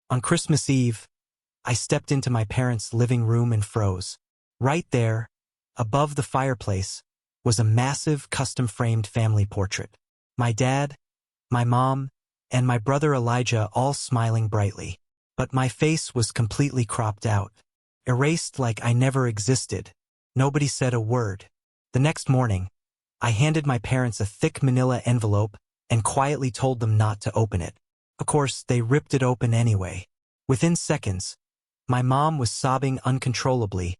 On Christmas Eve, I stepped into my parents' living room and froze. Right there, above the fireplace, was a massive custom-framed family portrait. My dad, my mom, and my brother Elijah all smiling brightly. But my face was completely cropped out, erased like I never existed. Nobody said a word. The next morning, I handed my parents a thick manila envelope and quietly told them not to open it. Of course, they ripped it open anyway. Within seconds, my mom was sobbing uncontrollably,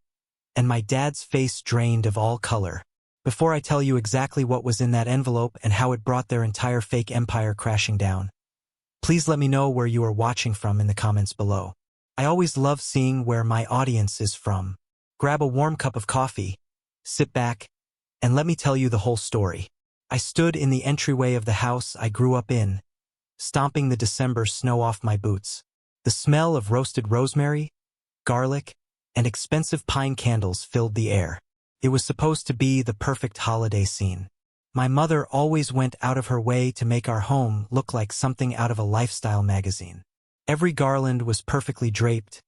and my dad's face drained of all color. Before I tell you exactly what was in that envelope and how it brought their entire fake empire crashing down, please let me know where you are watching from in the comments below. I always love seeing where my audience is from. Grab a warm cup of coffee, sit back, and let me tell you the whole story. I stood in the entryway of the house I grew up in, stomping the December snow off my boots. The smell of roasted rosemary, garlic, and expensive pine candles filled the air. It was supposed to be the perfect holiday scene. My mother always went out of her way to make our home look like something out of a lifestyle magazine. Every garland was perfectly draped,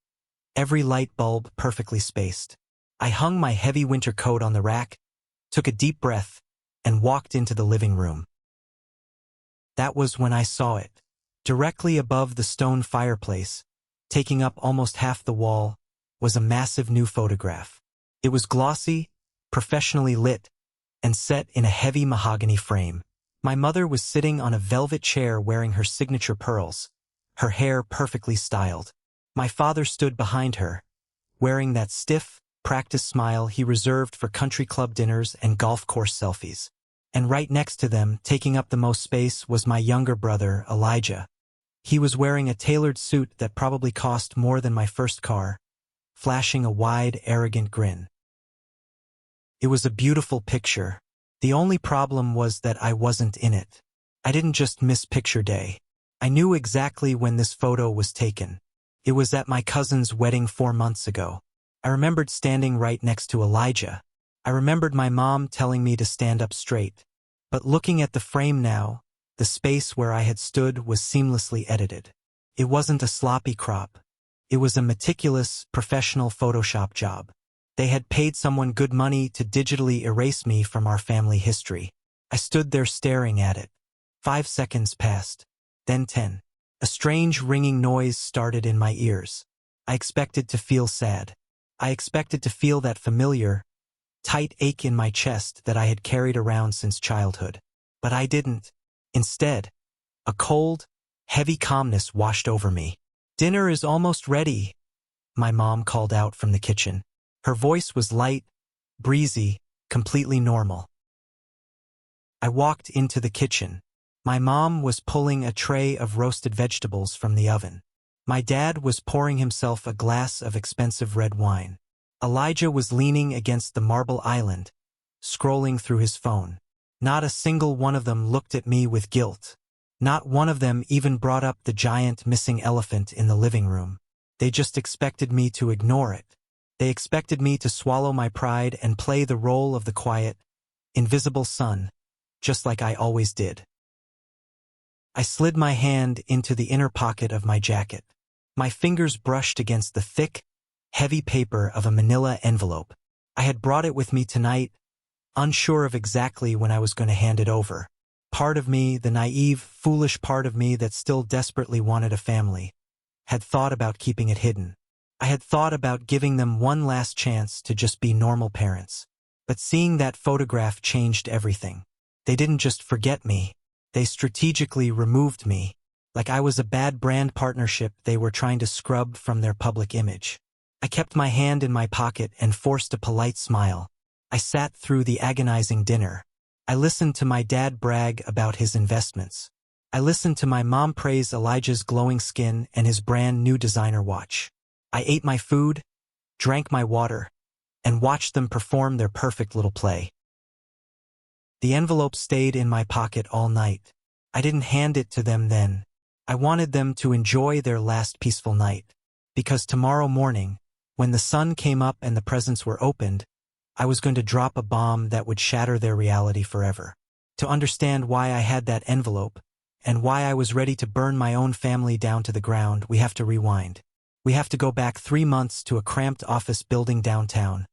every light bulb perfectly spaced. I hung my heavy winter coat on the rack, took a deep breath, and walked into the living room. That was when I saw it. Directly above the stone fireplace, taking up almost half the wall, was a massive new photograph. It was glossy, professionally lit, and set in a heavy mahogany frame. My mother was sitting on a velvet chair wearing her signature pearls, her hair perfectly styled. My father stood behind her, wearing that stiff, practiced smile he reserved for country club dinners and golf course selfies. And right next to them, taking up the most space, was my younger brother, Elijah. He was wearing a tailored suit that probably cost more than my first car, flashing a wide, arrogant grin. It was a beautiful picture. The only problem was that I wasn't in it. I didn't just miss picture day. I knew exactly when this photo was taken. It was at my cousin's wedding 4 months ago. I remembered standing right next to Elijah. I remembered my mom telling me to stand up straight. But looking at the frame now, the space where I had stood was seamlessly edited. It wasn't a sloppy crop. It was a meticulous, professional Photoshop job. They had paid someone good money to digitally erase me from our family history. I stood there staring at it. 5 seconds passed. Then 10. A strange ringing noise started in my ears. I expected to feel sad. I expected to feel that familiar, tight ache in my chest that I had carried around since childhood. But I didn't. Instead, a cold, heavy calmness washed over me. "Dinner is almost ready," my mom called out from the kitchen. Her voice was light, breezy, completely normal. I walked into the kitchen. My mom was pulling a tray of roasted vegetables from the oven. My dad was pouring himself a glass of expensive red wine. Elijah was leaning against the marble island, scrolling through his phone. Not a single one of them looked at me with guilt. Not one of them even brought up the giant missing elephant in the living room. They just expected me to ignore it. They expected me to swallow my pride and play the role of the quiet, invisible son, just like I always did. I slid my hand into the inner pocket of my jacket. My fingers brushed against the thick, heavy paper of a manila envelope. I had brought it with me tonight, unsure of exactly when I was going to hand it over. Part of me, the naive, foolish part of me that still desperately wanted a family, had thought about keeping it hidden. I had thought about giving them one last chance to just be normal parents. But seeing that photograph changed everything. They didn't just forget me. They strategically removed me, like I was a bad brand partnership they were trying to scrub from their public image. I kept my hand in my pocket and forced a polite smile. I sat through the agonizing dinner. I listened to my dad brag about his investments. I listened to my mom praise Elijah's glowing skin and his brand new designer watch. I ate my food, drank my water, and watched them perform their perfect little play. The envelope stayed in my pocket all night. I didn't hand it to them then. I wanted them to enjoy their last peaceful night. Because tomorrow morning, when the sun came up and the presents were opened, I was going to drop a bomb that would shatter their reality forever. To understand why I had that envelope, and why I was ready to burn my own family down to the ground, we have to rewind. We have to go back 3 months to a cramped office building downtown,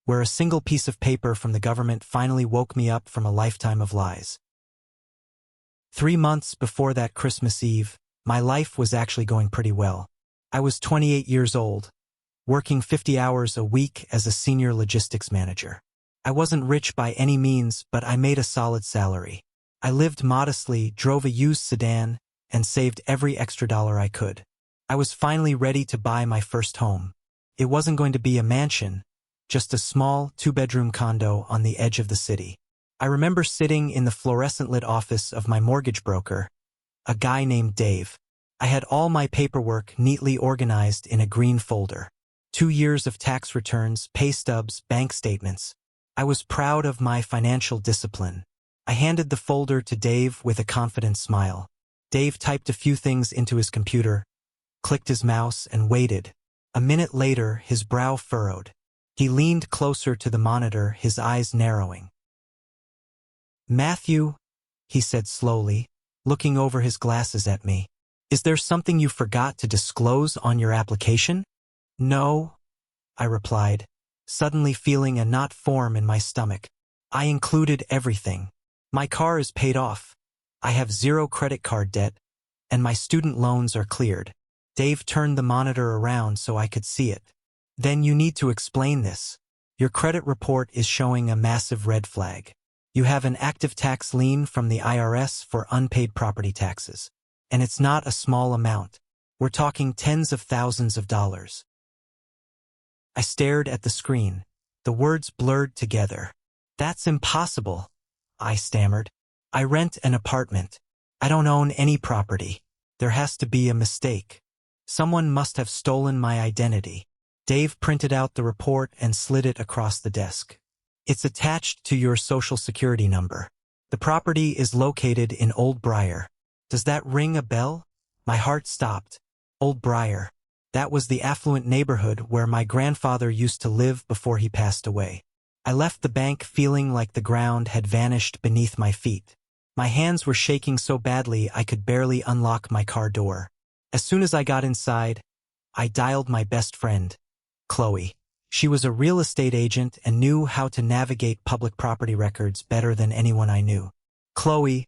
where a single piece of paper from the government finally woke me up from a lifetime of lies. 3 months before that Christmas Eve, my life was actually going pretty well. I was 28 years old, working 50 hours a week as a senior logistics manager. I wasn't rich by any means, but I made a solid salary. I lived modestly, drove a used sedan, and saved every extra dollar I could. I was finally ready to buy my first home. It wasn't going to be a mansion, just a small 2-bedroom condo on the edge of the city. I remember sitting in the fluorescent-lit office of my mortgage broker, a guy named Dave. I had all my paperwork neatly organized in a green folder. 2 years of tax returns, pay stubs, bank statements. I was proud of my financial discipline. I handed the folder to Dave with a confident smile. Dave typed a few things into his computer, clicked his mouse, and waited. A minute later, his brow furrowed. He leaned closer to the monitor, his eyes narrowing. "Matthew," he said slowly, looking over his glasses at me, "is there something you forgot to disclose on your application?" "No," I replied, suddenly feeling a knot form in my stomach. "I included everything. My car is paid off. I have 0 credit card debt, and my student loans are cleared." Dave turned the monitor around so I could see it. "Then you need to explain this. Your credit report is showing a massive red flag. You have an active tax lien from the IRS for unpaid property taxes. And it's not a small amount. We're talking tens of thousands of dollars." I stared at the screen. The words blurred together. "That's impossible," I stammered. "I rent an apartment. I don't own any property. There has to be a mistake. Someone must have stolen my identity." Dave printed out the report and slid it across the desk. "It's attached to your social security number. The property is located in Old Briar. Does that ring a bell?" My heart stopped. Old Briar. That was the affluent neighborhood where my grandfather used to live before he passed away. I left the bank feeling like the ground had vanished beneath my feet. My hands were shaking so badly I could barely unlock my car door. As soon as I got inside, I dialed my best friend, Chloe. She was a real estate agent and knew how to navigate public property records better than anyone I knew. "Chloe,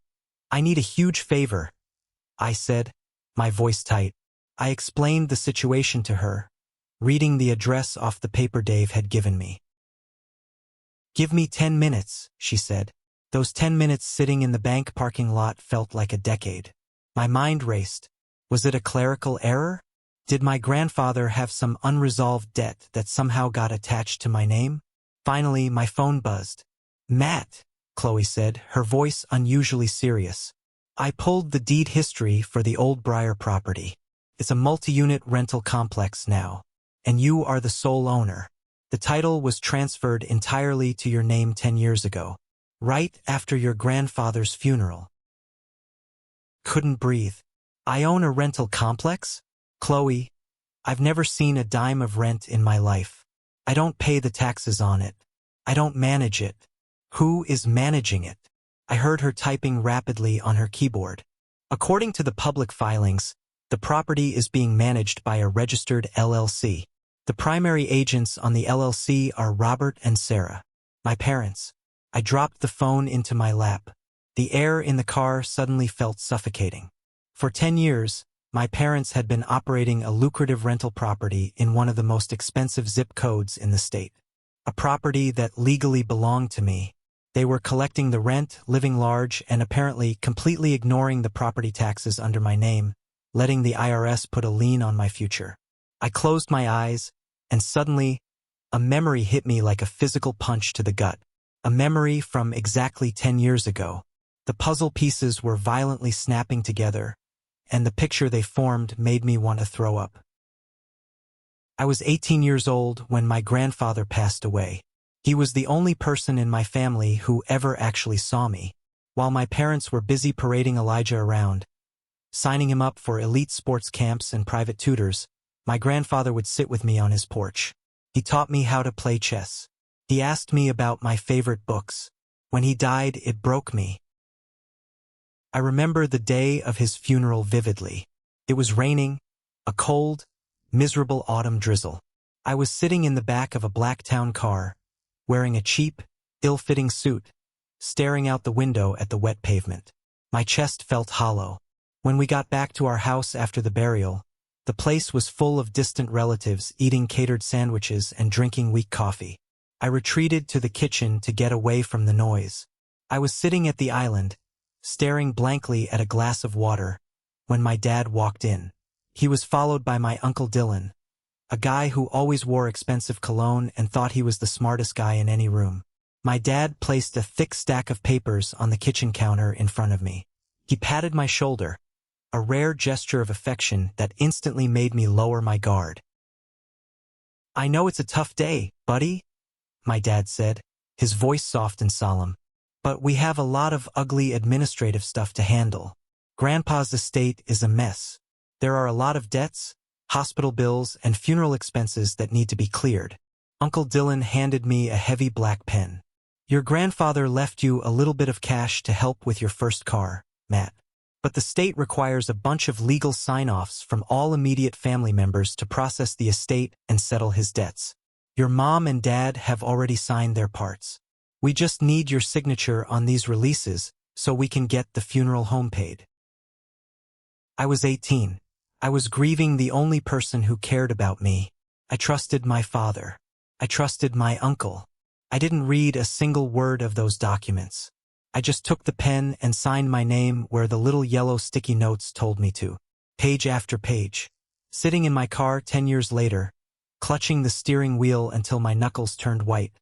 I need a huge favor," I said, my voice tight. I explained the situation to her, reading the address off the paper Dave had given me. "Give me 10 minutes, she said. Those 10 minutes sitting in the bank parking lot felt like a decade. My mind raced. Was it a clerical error? Did my grandfather have some unresolved debt that somehow got attached to my name? Finally, my phone buzzed. "Matt," Chloe said, her voice unusually serious. "I pulled the deed history for the Old Briar property. It's a multi-unit rental complex now, and you are the sole owner. The title was transferred entirely to your name 10 years ago, right after your grandfather's funeral." Couldn't breathe. "I own a rental complex? Chloe, I've never seen a dime of rent in my life. I don't pay the taxes on it. I don't manage it. Who is managing it?" I heard her typing rapidly on her keyboard. "According to the public filings, the property is being managed by a registered LLC. The primary agents on the LLC are Robert and Sarah, my parents." I dropped the phone into my lap. The air in the car suddenly felt suffocating. For 10 years, my parents had been operating a lucrative rental property in one of the most expensive zip codes in the state. A property that legally belonged to me. They were collecting the rent, living large, and apparently completely ignoring the property taxes under my name, letting the IRS put a lien on my future. I closed my eyes, and suddenly, a memory hit me like a physical punch to the gut. A memory from exactly 10 years ago. The puzzle pieces were violently snapping together, and the picture they formed made me want to throw up. I was 18 years old when my grandfather passed away. He was the only person in my family who ever actually saw me. While my parents were busy parading Elijah around, signing him up for elite sports camps and private tutors, my grandfather would sit with me on his porch. He taught me how to play chess. He asked me about my favorite books. When he died, it broke me. I remember the day of his funeral vividly. It was raining, a cold, miserable autumn drizzle. I was sitting in the back of a black town car, wearing a cheap, ill-fitting suit, staring out the window at the wet pavement. My chest felt hollow. When we got back to our house after the burial, the place was full of distant relatives eating catered sandwiches and drinking weak coffee. I retreated to the kitchen to get away from the noise. I was sitting at the island, staring blankly at a glass of water, when my dad walked in. He was followed by my Uncle Dylan, a guy who always wore expensive cologne and thought he was the smartest guy in any room. My dad placed a thick stack of papers on the kitchen counter in front of me. He patted my shoulder, a rare gesture of affection that instantly made me lower my guard. "I know it's a tough day, buddy," my dad said, his voice soft and solemn. "But we have a lot of ugly administrative stuff to handle. Grandpa's estate is a mess. There are a lot of debts, hospital bills, and funeral expenses that need to be cleared." Uncle Dylan handed me a heavy black pen. "Your grandfather left you a little bit of cash to help with your first car, Matt. But the state requires a bunch of legal sign-offs from all immediate family members to process the estate and settle his debts. Your mom and dad have already signed their parts. We just need your signature on these releases so we can get the funeral home paid." I was 18. I was grieving the only person who cared about me. I trusted my father. I trusted my uncle. I didn't read a single word of those documents. I just took the pen and signed my name where the little yellow sticky notes told me to, page after page. Sitting in my car 10 years later, clutching the steering wheel until my knuckles turned white,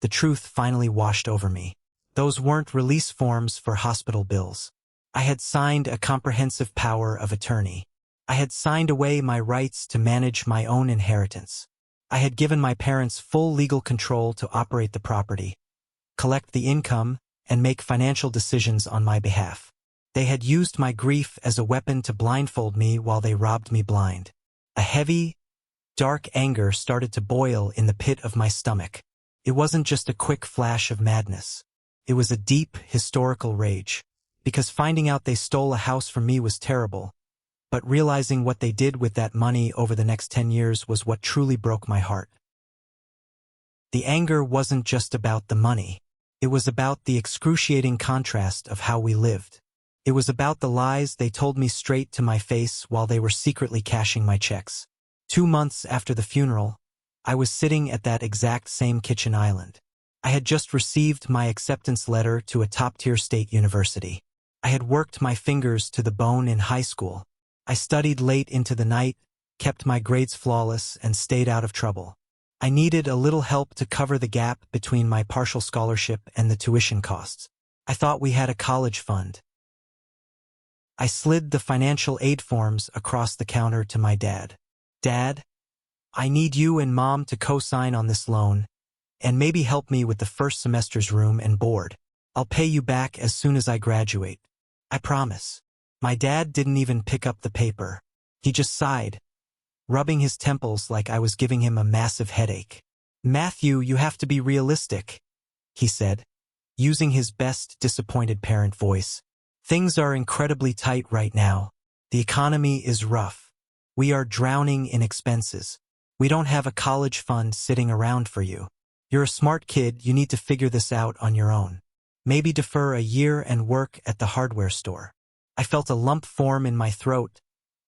the truth finally washed over me. Those weren't release forms for hospital bills. I had signed a comprehensive power of attorney. I had signed away my rights to manage my own inheritance. I had given my parents full legal control to operate the property, collect the income, and make financial decisions on my behalf. They had used my grief as a weapon to blindfold me while they robbed me blind. A heavy, dark anger started to boil in the pit of my stomach. It wasn't just a quick flash of madness. It was a deep, historical rage. Because finding out they stole a house from me was terrible, but realizing what they did with that money over the next 10 years was what truly broke my heart. The anger wasn't just about the money. It was about the excruciating contrast of how we lived. It was about the lies they told me straight to my face while they were secretly cashing my checks. 2 months after the funeral, I was sitting at that exact same kitchen island. I had just received my acceptance letter to a top-tier state university. I had worked my fingers to the bone in high school. I studied late into the night, kept my grades flawless, and stayed out of trouble. I needed a little help to cover the gap between my partial scholarship and the tuition costs. I thought we had a college fund. I slid the financial aid forms across the counter to my dad. "Dad, I need you and Mom to co-sign on this loan, and maybe help me with the first semester's room and board. I'll pay you back as soon as I graduate. I promise." My dad didn't even pick up the paper. He just sighed, rubbing his temples like I was giving him a massive headache. "Matthew, you have to be realistic," he said, using his best disappointed parent voice. "Things are incredibly tight right now. The economy is rough. We are drowning in expenses. We don't have a college fund sitting around for you. You're a smart kid, you need to figure this out on your own. Maybe defer a year and work at the hardware store." I felt a lump form in my throat,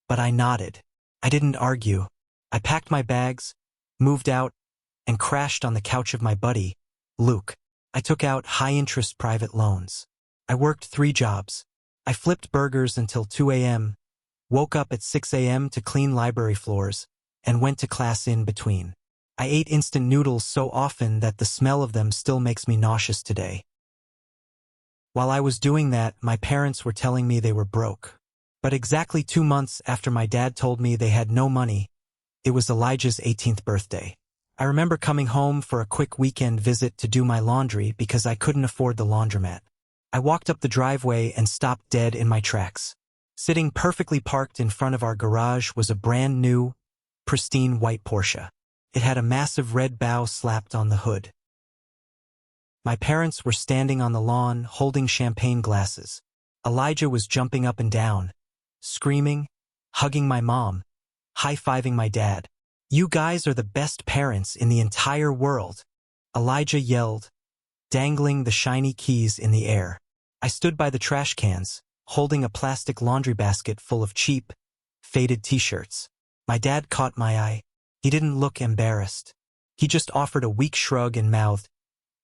but I nodded. I didn't argue. I packed my bags, moved out, and crashed on the couch of my buddy, Luke. I took out high-interest private loans. I worked 3 jobs. I flipped burgers until 2 a.m., woke up at 6 a.m. to clean library floors, and went to class in between. I ate instant noodles so often that the smell of them still makes me nauseous today. While I was doing that, my parents were telling me they were broke. But exactly 2 months after my dad told me they had no money, it was Elijah's 18th birthday. I remember coming home for a quick weekend visit to do my laundry because I couldn't afford the laundromat. I walked up the driveway and stopped dead in my tracks. Sitting perfectly parked in front of our garage was a brand new, pristine white Porsche. It had a massive red bow slapped on the hood. My parents were standing on the lawn holding champagne glasses. Elijah was jumping up and down, screaming, hugging my mom, high-fiving my dad. "You guys are the best parents in the entire world," Elijah yelled, dangling the shiny keys in the air. I stood by the trash cans, holding a plastic laundry basket full of cheap, faded t-shirts. My dad caught my eye. He didn't look embarrassed. He just offered a weak shrug and mouthed,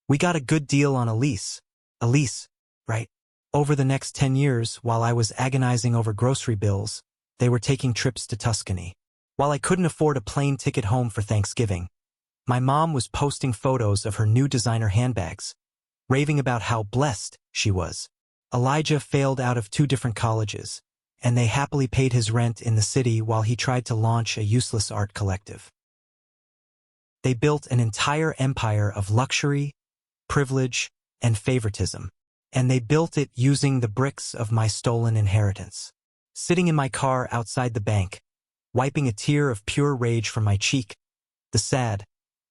"We got a good deal on a lease." A lease, right? Over the next 10 years, while I was agonizing over grocery bills, they were taking trips to Tuscany. While I couldn't afford a plane ticket home for Thanksgiving, my mom was posting photos of her new designer handbags, raving about how blessed she was. Elijah failed out of 2 different colleges, and they happily paid his rent in the city while he tried to launch a useless art collective. They built an entire empire of luxury, privilege, and favoritism, and they built it using the bricks of my stolen inheritance. Sitting in my car outside the bank, wiping a tear of pure rage from my cheek, the sad,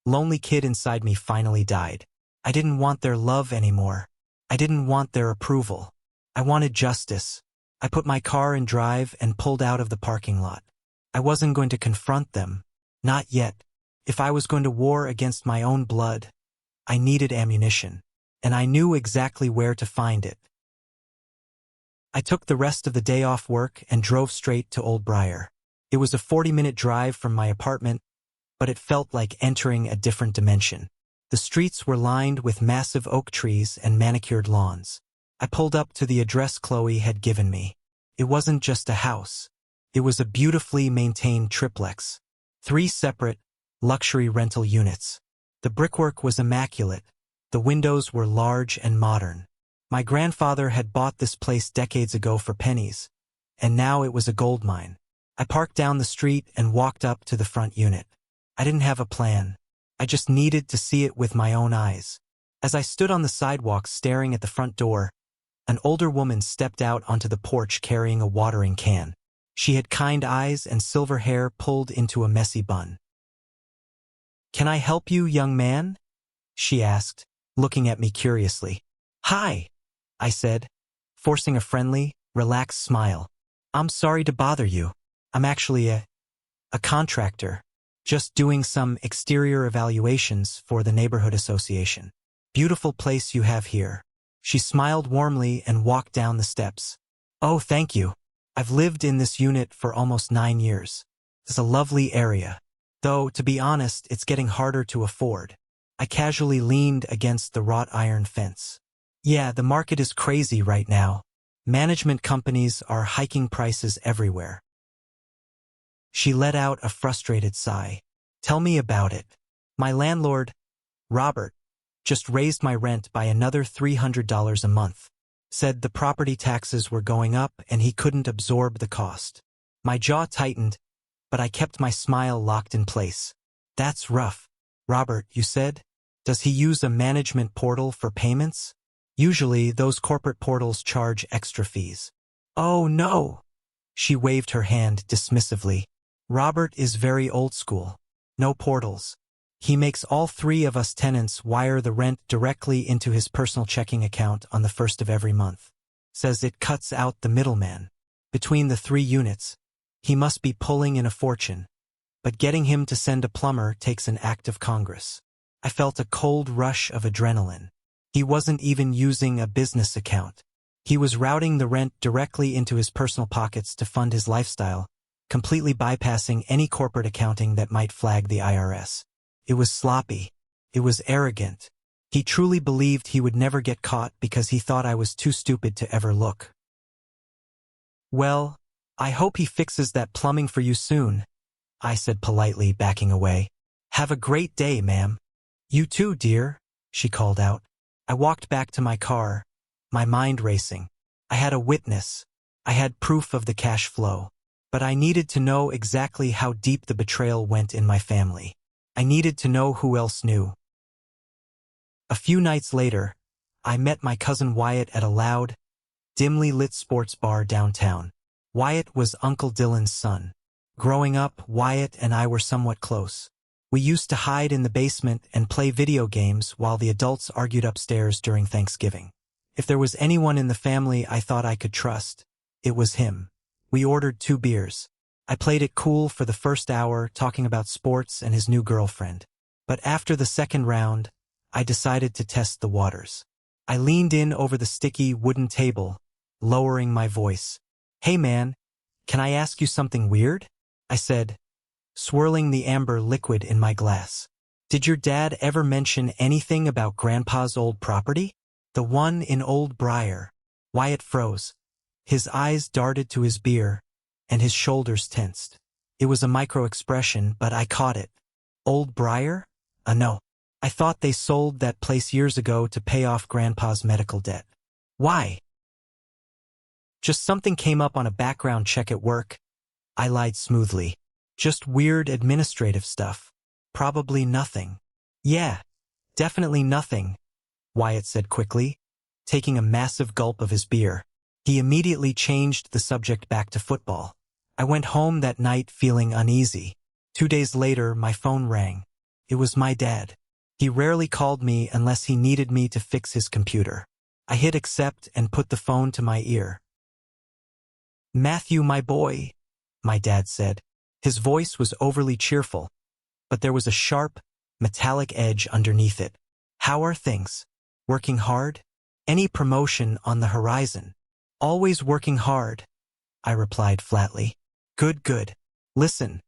lonely kid inside me finally died. I didn't want their love anymore. I didn't want their approval. I wanted justice. I put my car in drive and pulled out of the parking lot. I wasn't going to confront them. Not yet. If I was going to war against my own blood, I needed ammunition, and I knew exactly where to find it. I took the rest of the day off work and drove straight to Old Briar. It was a 40-minute drive from my apartment, but it felt like entering a different dimension. The streets were lined with massive oak trees and manicured lawns. I pulled up to the address Chloe had given me. It wasn't just a house. It was a beautifully maintained triplex. 3 separate, luxury rental units. The brickwork was immaculate. The windows were large and modern. My grandfather had bought this place decades ago for pennies, and now it was a gold mine. I parked down the street and walked up to the front unit. I didn't have a plan. I just needed to see it with my own eyes. As I stood on the sidewalk staring at the front door, an older woman stepped out onto the porch carrying a watering can. She had kind eyes and silver hair pulled into a messy bun. "Can I help you, young man?" she asked, looking at me curiously. "Hi," I said, forcing a friendly, relaxed smile. "I'm sorry to bother you. I'm actually a contractor, just doing some exterior evaluations for the neighborhood association. Beautiful place you have here." She smiled warmly and walked down the steps. "Oh, thank you. I've lived in this unit for almost 9 years. It's a lovely area. Though, to be honest, it's getting harder to afford." I casually leaned against the wrought iron fence. "Yeah, the market is crazy right now. Management companies are hiking prices everywhere." She let out a frustrated sigh. "Tell me about it. My landlord, Robert, just raised my rent by another $300 a month. Said the property taxes were going up and he couldn't absorb the cost." My jaw tightened, but I kept my smile locked in place. "That's rough. Robert, you said? Does he use a management portal for payments? Usually, those corporate portals charge extra fees." "Oh, no." She waved her hand dismissively. "Robert is very old school. No portals. He makes all 3 of us tenants wire the rent directly into his personal checking account on the 1st of every month. Says it cuts out the middleman. Between the 3 units, he must be pulling in a fortune. But getting him to send a plumber takes an act of Congress." I felt a cold rush of adrenaline. He wasn't even using a business account. He was routing the rent directly into his personal pockets to fund his lifestyle, completely bypassing any corporate accounting that might flag the IRS. It was sloppy. It was arrogant. He truly believed he would never get caught because he thought I was too stupid to ever look. "Well, I hope he fixes that plumbing for you soon," I said politely, backing away. "Have a great day, ma'am." "You too, dear," she called out. I walked back to my car, my mind racing. I had a witness. I had proof of the cash flow. But I needed to know exactly how deep the betrayal went in my family. I needed to know who else knew. A few nights later, I met my cousin Wyatt at a loud, dimly lit sports bar downtown. Wyatt was Uncle Dylan's son. Growing up, Wyatt and I were somewhat close. We used to hide in the basement and play video games while the adults argued upstairs during Thanksgiving. If there was anyone in the family I thought I could trust, it was him. We ordered 2 beers. I played it cool for the first hour, talking about sports and his new girlfriend. But after the second round, I decided to test the waters. I leaned in over the sticky wooden table, lowering my voice. "Hey man, can I ask you something weird?" I said, swirling the amber liquid in my glass. "Did your dad ever mention anything about Grandpa's old property? The one in Old Briar?" Wyatt froze. His eyes darted to his beer, and his shoulders tensed. It was a micro-expression, but I caught it. Old Briar? No. I thought they sold that place years ago to pay off Grandpa's medical debt. Why? Just something came up on a background check at work. I lied smoothly. Just weird administrative stuff. Probably nothing. Yeah, definitely nothing, Wyatt said quickly, taking a massive gulp of his beer. He immediately changed the subject back to football. I went home that night feeling uneasy. 2 days later, my phone rang. It was my dad. He rarely called me unless he needed me to fix his computer. I hit accept and put the phone to my ear. "Matthew, my boy," my dad said. His voice was overly cheerful, but there was a sharp, metallic edge underneath it. "How are things? Working hard? Any promotion on the horizon?" "Always working hard," I replied flatly. Good, good. Listen."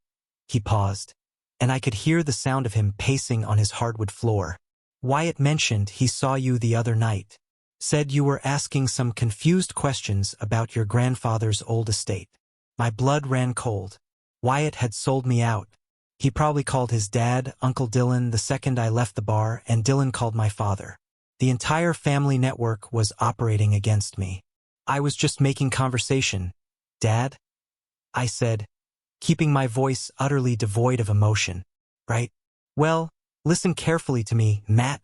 He paused, and I could hear the sound of him pacing on his hardwood floor. "Wyatt mentioned he saw you the other night. Said you were asking some confused questions about your grandfather's old estate." My blood ran cold. Wyatt had sold me out. He probably called his dad Uncle Dylan the second I left the bar, and Dylan called my father. The entire family network was operating against me. I was just making conversation. "Dad?" I said, keeping my voice utterly devoid of emotion. "Right? Well, listen carefully to me, Matt."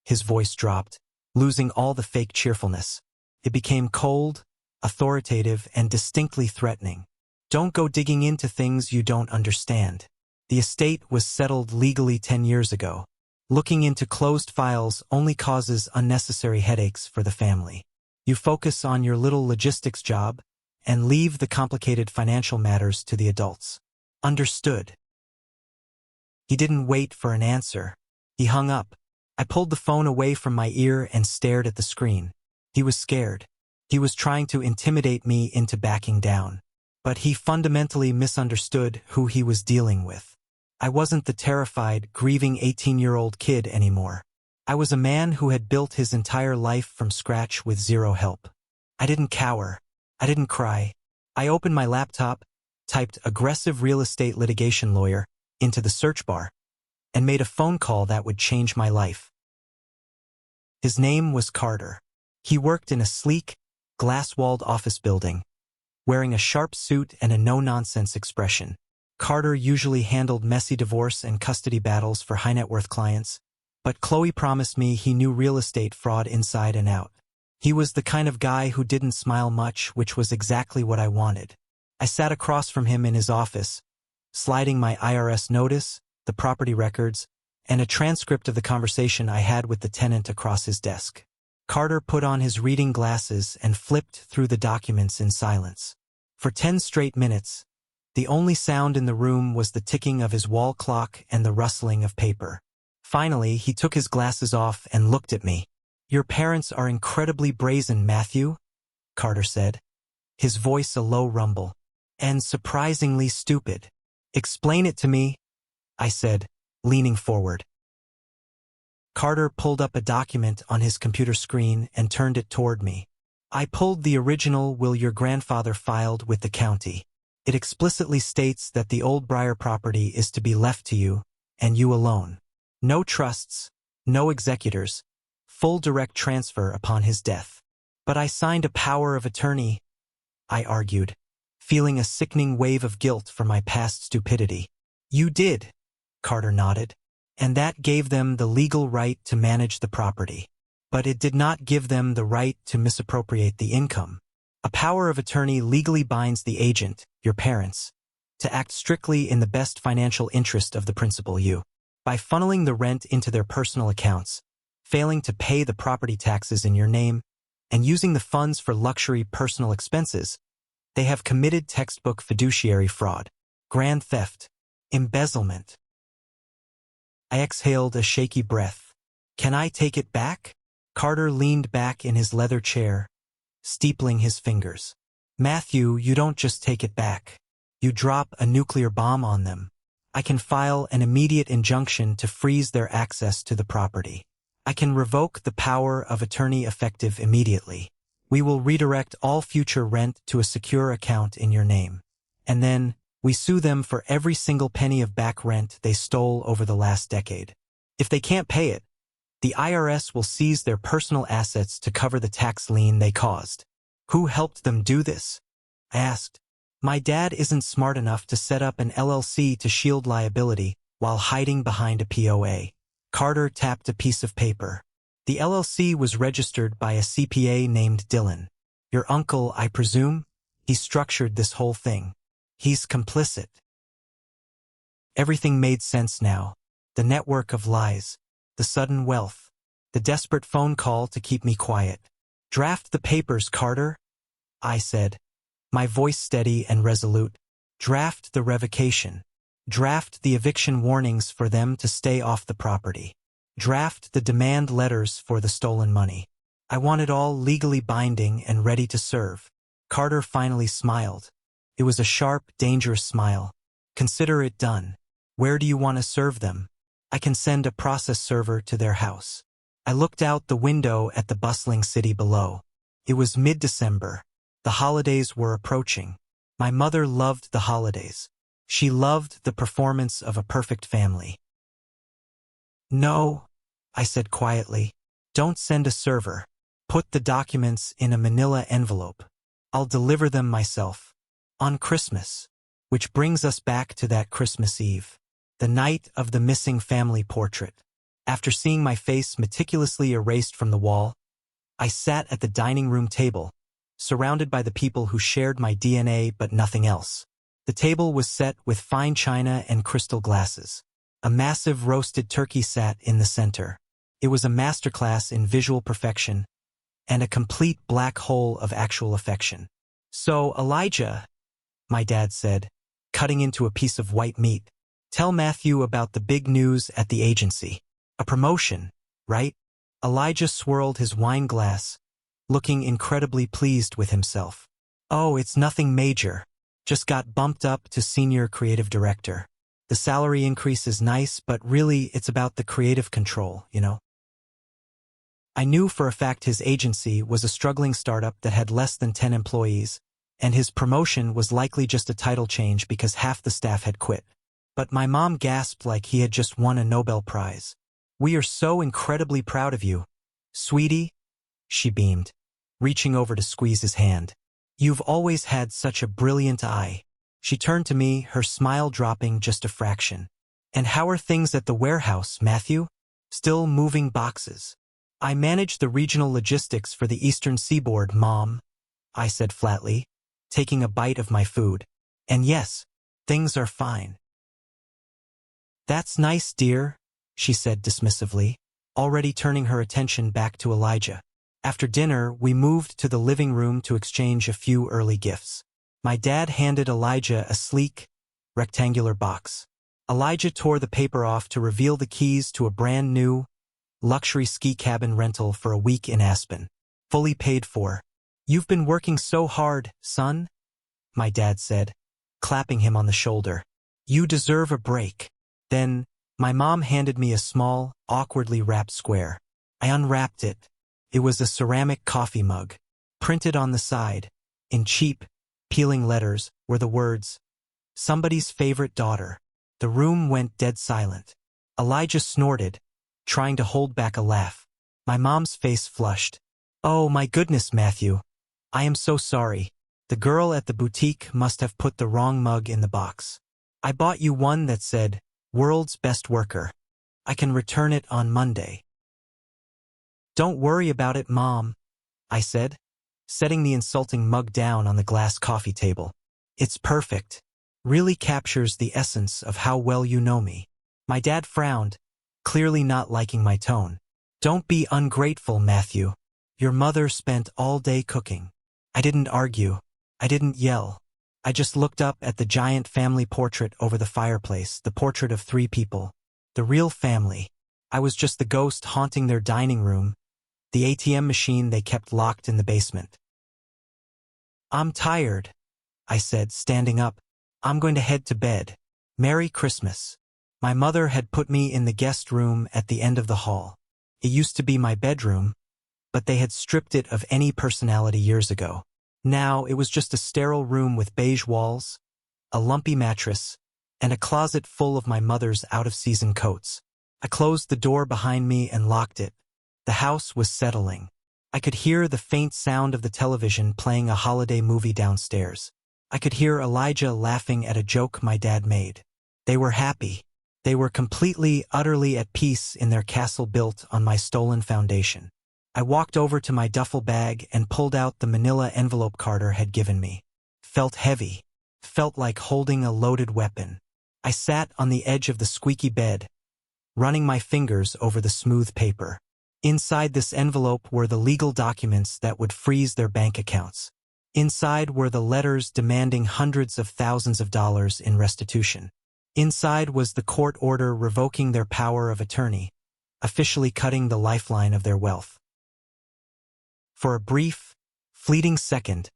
His voice dropped, losing all the fake cheerfulness. It became cold, authoritative, and distinctly threatening. "Don't go digging into things you don't understand. The estate was settled legally 10 years ago. Looking into closed files only causes unnecessary headaches for the family. You focus on your little logistics job and leave the complicated financial matters to the adults. Understood." He didn't wait for an answer. He hung up. I pulled the phone away from my ear and stared at the screen. He was scared. He was trying to intimidate me into backing down. But he fundamentally misunderstood who he was dealing with. I wasn't the terrified, grieving 18-year-old kid anymore. I was a man who had built his entire life from scratch with zero help. I didn't cower. I didn't cry. I opened my laptop, typed "aggressive real estate litigation lawyer" into the search bar, and made a phone call that would change my life. His name was Carter. He worked in a sleek, glass-walled office building, wearing a sharp suit and a no-nonsense expression. Carter usually handled messy divorce and custody battles for high-net-worth clients, but Chloe promised me he knew real estate fraud inside and out. He was the kind of guy who didn't smile much, which was exactly what I wanted. I sat across from him in his office, sliding my IRS notice, the property records, and a transcript of the conversation I had with the tenant across his desk. Carter put on his reading glasses and flipped through the documents in silence. For 10 straight minutes, the only sound in the room was the ticking of his wall clock and the rustling of paper. Finally, he took his glasses off and looked at me. "Your parents are incredibly brazen, Matthew," Carter said, his voice a low rumble. "And surprisingly stupid." "Explain it to me," I said, leaning forward. Carter pulled up a document on his computer screen and turned it toward me. "I pulled the original will your grandfather filed with the county. It explicitly states that the Old Briar property is to be left to you, and you alone. No trusts, no executors, full direct transfer upon his death." "But I signed a power of attorney," I argued, feeling a sickening wave of guilt for my past stupidity. "You did," Carter nodded, "and that gave them the legal right to manage the property. But it did not give them the right to misappropriate the income. A power of attorney legally binds the agent, your parents, to act strictly in the best financial interest of the principal you. By funneling the rent into their personal accounts, failing to pay the property taxes in your name, and using the funds for luxury personal expenses, they have committed textbook fiduciary fraud, grand theft, embezzlement. I exhaled a shaky breath. Can I take it back? Carter leaned back in his leather chair, steepling his fingers. Matthew, you don't just take it back. You drop a nuclear bomb on them. I can file an immediate injunction to freeze their access to the property. I can revoke the power of attorney effective immediately. We will redirect all future rent to a secure account in your name. And then, we sue them for every single penny of back rent they stole over the last decade. If they can't pay it, the IRS will seize their personal assets to cover the tax lien they caused. Who helped them do this? I asked. My dad isn't smart enough to set up an LLC to shield liability while hiding behind a POA. Carter tapped a piece of paper. The LLC was registered by a CPA named Dylan. Your uncle, I presume? He structured this whole thing. He's complicit. Everything made sense now. The network of lies, the sudden wealth, the desperate phone call to keep me quiet. Draft the papers, Carter, I said, my voice steady and resolute. Draft the revocation. Draft the eviction warnings for them to stay off the property. Draft the demand letters for the stolen money. I want it all legally binding and ready to serve. Carter finally smiled. It was a sharp, dangerous smile. Consider it done. Where do you want to serve them? I can send a process server to their house. I looked out the window at the bustling city below. It was mid-December. The holidays were approaching. My mother loved the holidays. She loved the performance of a perfect family. No, I said quietly. Don't send a server. Put the documents in a manila envelope. I'll deliver them myself. On Christmas. Which brings us back to that Christmas Eve. The night of the missing family portrait. After seeing my face meticulously erased from the wall, I sat at the dining room table, surrounded by the people who shared my DNA but nothing else. The table was set with fine china and crystal glasses. A massive roasted turkey sat in the center. It was a masterclass in visual perfection and a complete black hole of actual affection. So, Elijah, my dad said, cutting into a piece of white meat, tell Matthew about the big news at the agency. A promotion, right? Elijah swirled his wine glass, looking incredibly pleased with himself. Oh, it's nothing major. Just got bumped up to senior creative director. The salary increase is nice, but really it's about the creative control, you know? I knew for a fact his agency was a struggling startup that had less than 10 employees, and his promotion was likely just a title change because half the staff had quit. But my mom gasped like he had just won a Nobel Prize. We are so incredibly proud of you. Sweetie, she beamed, reaching over to squeeze his hand. You've always had such a brilliant eye. She turned to me, her smile dropping just a fraction. And how are things at the warehouse, Matthew? Still moving boxes. I manage the regional logistics for the Eastern Seaboard, Mom, I said flatly, taking a bite of my food. And yes, things are fine. That's nice, dear, she said dismissively, already turning her attention back to Elijah. After dinner, we moved to the living room to exchange a few early gifts. My dad handed Elijah a sleek, rectangular box. Elijah tore the paper off to reveal the keys to a brand new, luxury ski cabin rental for a week in Aspen. Fully paid for. You've been working so hard, son, my dad said, clapping him on the shoulder. You deserve a break. Then, my mom handed me a small, awkwardly wrapped square. I unwrapped it. It was a ceramic coffee mug. Printed on the side, in cheap, peeling letters, were the words, "Somebody's favorite daughter." The room went dead silent. Elijah snorted, trying to hold back a laugh. My mom's face flushed. Oh my goodness, Matthew. I am so sorry. The girl at the boutique must have put the wrong mug in the box. I bought you one that said, "World's Best Worker." I can return it on Monday. Don't worry about it, Mom, I said, setting the insulting mug down on the glass coffee table. It's perfect. Really captures the essence of how well you know me. My dad frowned, clearly not liking my tone. Don't be ungrateful, Matthew. Your mother spent all day cooking. I didn't argue. I didn't yell. I just looked up at the giant family portrait over the fireplace, the portrait of 3 people. The real family. I was just the ghost haunting their dining room, the ATM machine they kept locked in the basement. I'm tired, I said, standing up. I'm going to head to bed. Merry Christmas. My mother had put me in the guest room at the end of the hall. It used to be my bedroom, but they had stripped it of any personality years ago. Now it was just a sterile room with beige walls, a lumpy mattress, and a closet full of my mother's out-of-season coats. I closed the door behind me and locked it. The house was settling. I could hear the faint sound of the television playing a holiday movie downstairs. I could hear Elijah laughing at a joke my dad made. They were happy. They were completely, utterly at peace in their castle built on my stolen foundation. I walked over to my duffel bag and pulled out the manila envelope Carter had given me. Felt heavy. Felt like holding a loaded weapon. I sat on the edge of the squeaky bed, running my fingers over the smooth paper. Inside this envelope were the legal documents that would freeze their bank accounts. Inside were the letters demanding hundreds of thousands of dollars in restitution. Inside was the court order revoking their power of attorney, officially cutting the lifeline of their wealth. For a brief, fleeting second,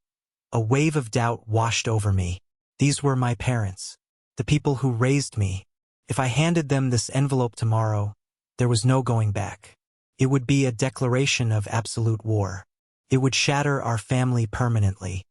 a wave of doubt washed over me. These were my parents, the people who raised me. If I handed them this envelope tomorrow, there was no going back. It would be a declaration of absolute war. It would shatter our family permanently.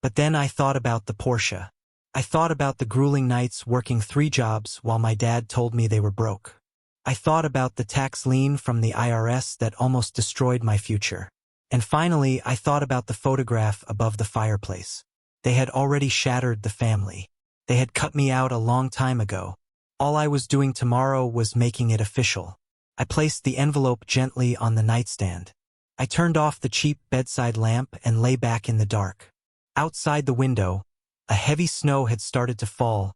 But then I thought about the Porsche. I thought about the grueling nights working 3 jobs while my dad told me they were broke. I thought about the tax lien from the IRS that almost destroyed my future. And finally, I thought about the photograph above the fireplace. They had already shattered the family. They had cut me out a long time ago. All I was doing tomorrow was making it official. I placed the envelope gently on the nightstand. I turned off the cheap bedside lamp and lay back in the dark. Outside the window, a heavy snow had started to fall,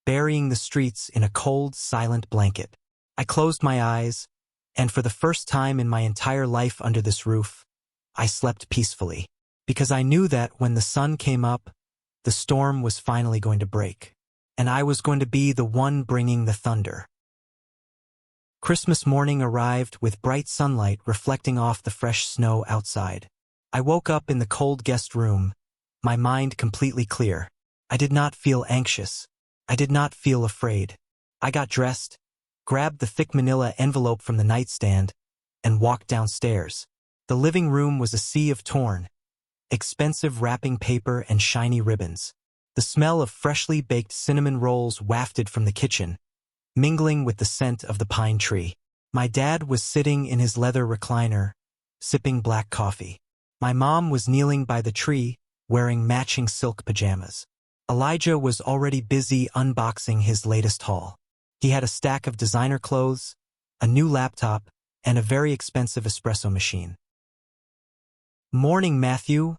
burying the streets in a cold, silent blanket. I closed my eyes, and for the first time in my entire life under this roof, I slept peacefully, because I knew that when the sun came up, the storm was finally going to break, and I was going to be the one bringing the thunder. Christmas morning arrived with bright sunlight reflecting off the fresh snow outside. I woke up in the cold guest room, my mind completely clear. I did not feel anxious. I did not feel afraid. I got dressed, grabbed the thick manila envelope from the nightstand, and walked downstairs. The living room was a sea of torn, expensive wrapping paper and shiny ribbons. The smell of freshly baked cinnamon rolls wafted from the kitchen, mingling with the scent of the pine tree. My dad was sitting in his leather recliner, sipping black coffee. My mom was kneeling by the tree, wearing matching silk pajamas. Elijah was already busy unboxing his latest haul. He had a stack of designer clothes, a new laptop, and a very expensive espresso machine. "Morning, Matthew,"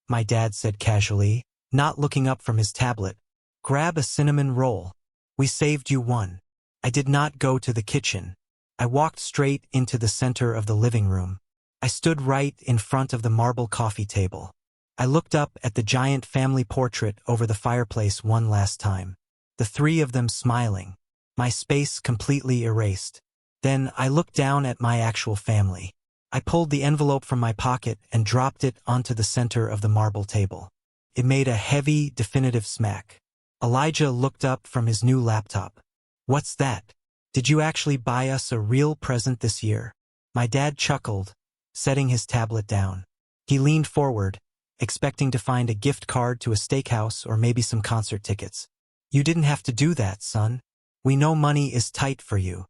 my dad said casually, not looking up from his tablet. "Grab a cinnamon roll. We saved you one." I did not go to the kitchen. I walked straight into the center of the living room. I stood right in front of the marble coffee table. I looked up at the giant family portrait over the fireplace one last time. The 3 of them smiling. My space completely erased. Then I looked down at my actual family. I pulled the envelope from my pocket and dropped it onto the center of the marble table. It made a heavy, definitive smack. Elijah looked up from his new laptop. "What's that? Did you actually buy us a real present this year?" My dad chuckled, setting his tablet down. He leaned forward, expecting to find a gift card to a steakhouse or maybe some concert tickets. "You didn't have to do that, son. We know money is tight for you."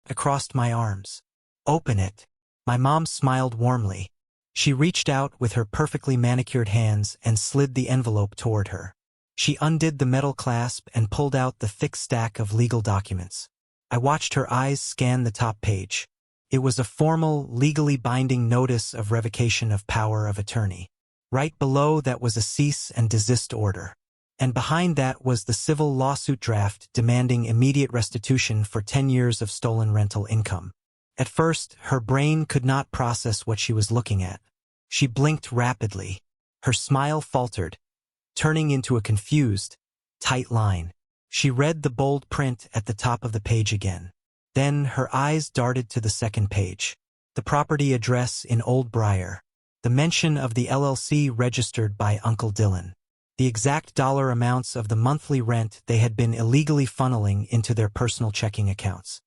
I crossed my arms. "Open it." My mom smiled warmly. She reached out with her perfectly manicured hands and slid the envelope toward her. She undid the metal clasp and pulled out the thick stack of legal documents. I watched her eyes scan the top page. It was a formal, legally binding notice of revocation of power of attorney. Right below that was a cease and desist order. And behind that was the civil lawsuit draft demanding immediate restitution for 10 years of stolen rental income. At first, her brain could not process what she was looking at. She blinked rapidly. Her smile faltered, turning into a confused, tight line. She read the bold print at the top of the page again. Then her eyes darted to the second page. The property address in Old Briar. The mention of the LLC registered by Uncle Dylan. The exact dollar amounts of the monthly rent they had been illegally funneling into their personal checking accounts.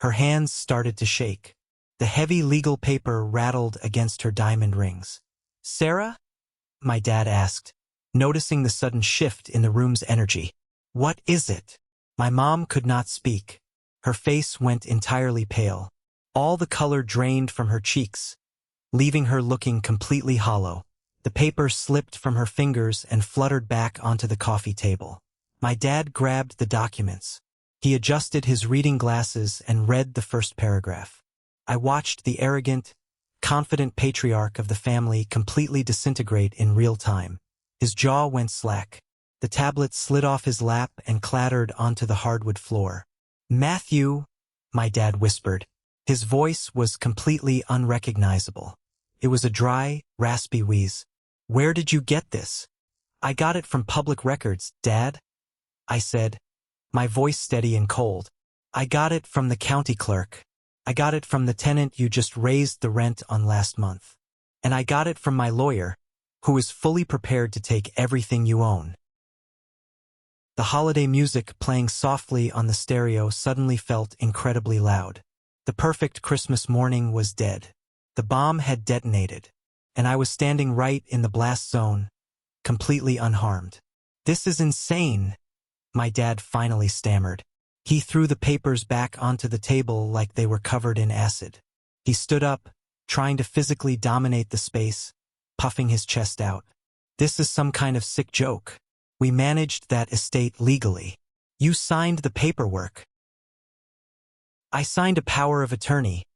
Her hands started to shake. The heavy legal paper rattled against her diamond rings. "Sarah?" my dad asked, noticing the sudden shift in the room's energy. "What is it?" My mom could not speak. Her face went entirely pale. All the color drained from her cheeks, leaving her looking completely hollow. The paper slipped from her fingers and fluttered back onto the coffee table. My dad grabbed the documents. He adjusted his reading glasses and read the first paragraph. I watched the arrogant, confident patriarch of the family completely disintegrate in real time. His jaw went slack. The tablet slid off his lap and clattered onto the hardwood floor. "Matthew," my dad whispered. His voice was completely unrecognizable. It was a dry, raspy wheeze. "Where did you get this?" "I got it from public records, Dad," I said, my voice steady and cold. "I got it from the county clerk. I got it from the tenant you just raised the rent on last month. And I got it from my lawyer, who is fully prepared to take everything you own." The holiday music playing softly on the stereo suddenly felt incredibly loud. The perfect Christmas morning was dead. The bomb had detonated, and I was standing right in the blast zone, completely unharmed. "This is insane," my dad finally stammered. He threw the papers back onto the table like they were covered in acid. He stood up, trying to physically dominate the space, puffing his chest out. "This is some kind of sick joke. We managed that estate legally. You signed the paperwork." "I signed a power of attorney,"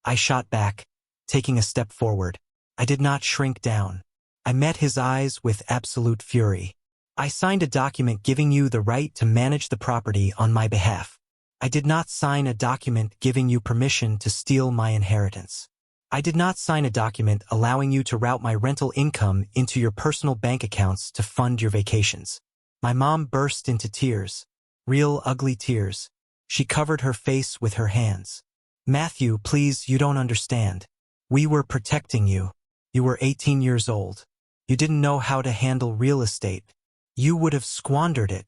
I shot back, taking a step forward. I did not shrink down. I met his eyes with absolute fury. "I signed a document giving you the right to manage the property on my behalf. I did not sign a document giving you permission to steal my inheritance. I did not sign a document allowing you to route my rental income into your personal bank accounts to fund your vacations." My mom burst into tears. Real ugly tears. She covered her face with her hands. "Matthew, please, you don't understand. We were protecting you. You were 18 years old. You didn't know how to handle real estate. You would have squandered it."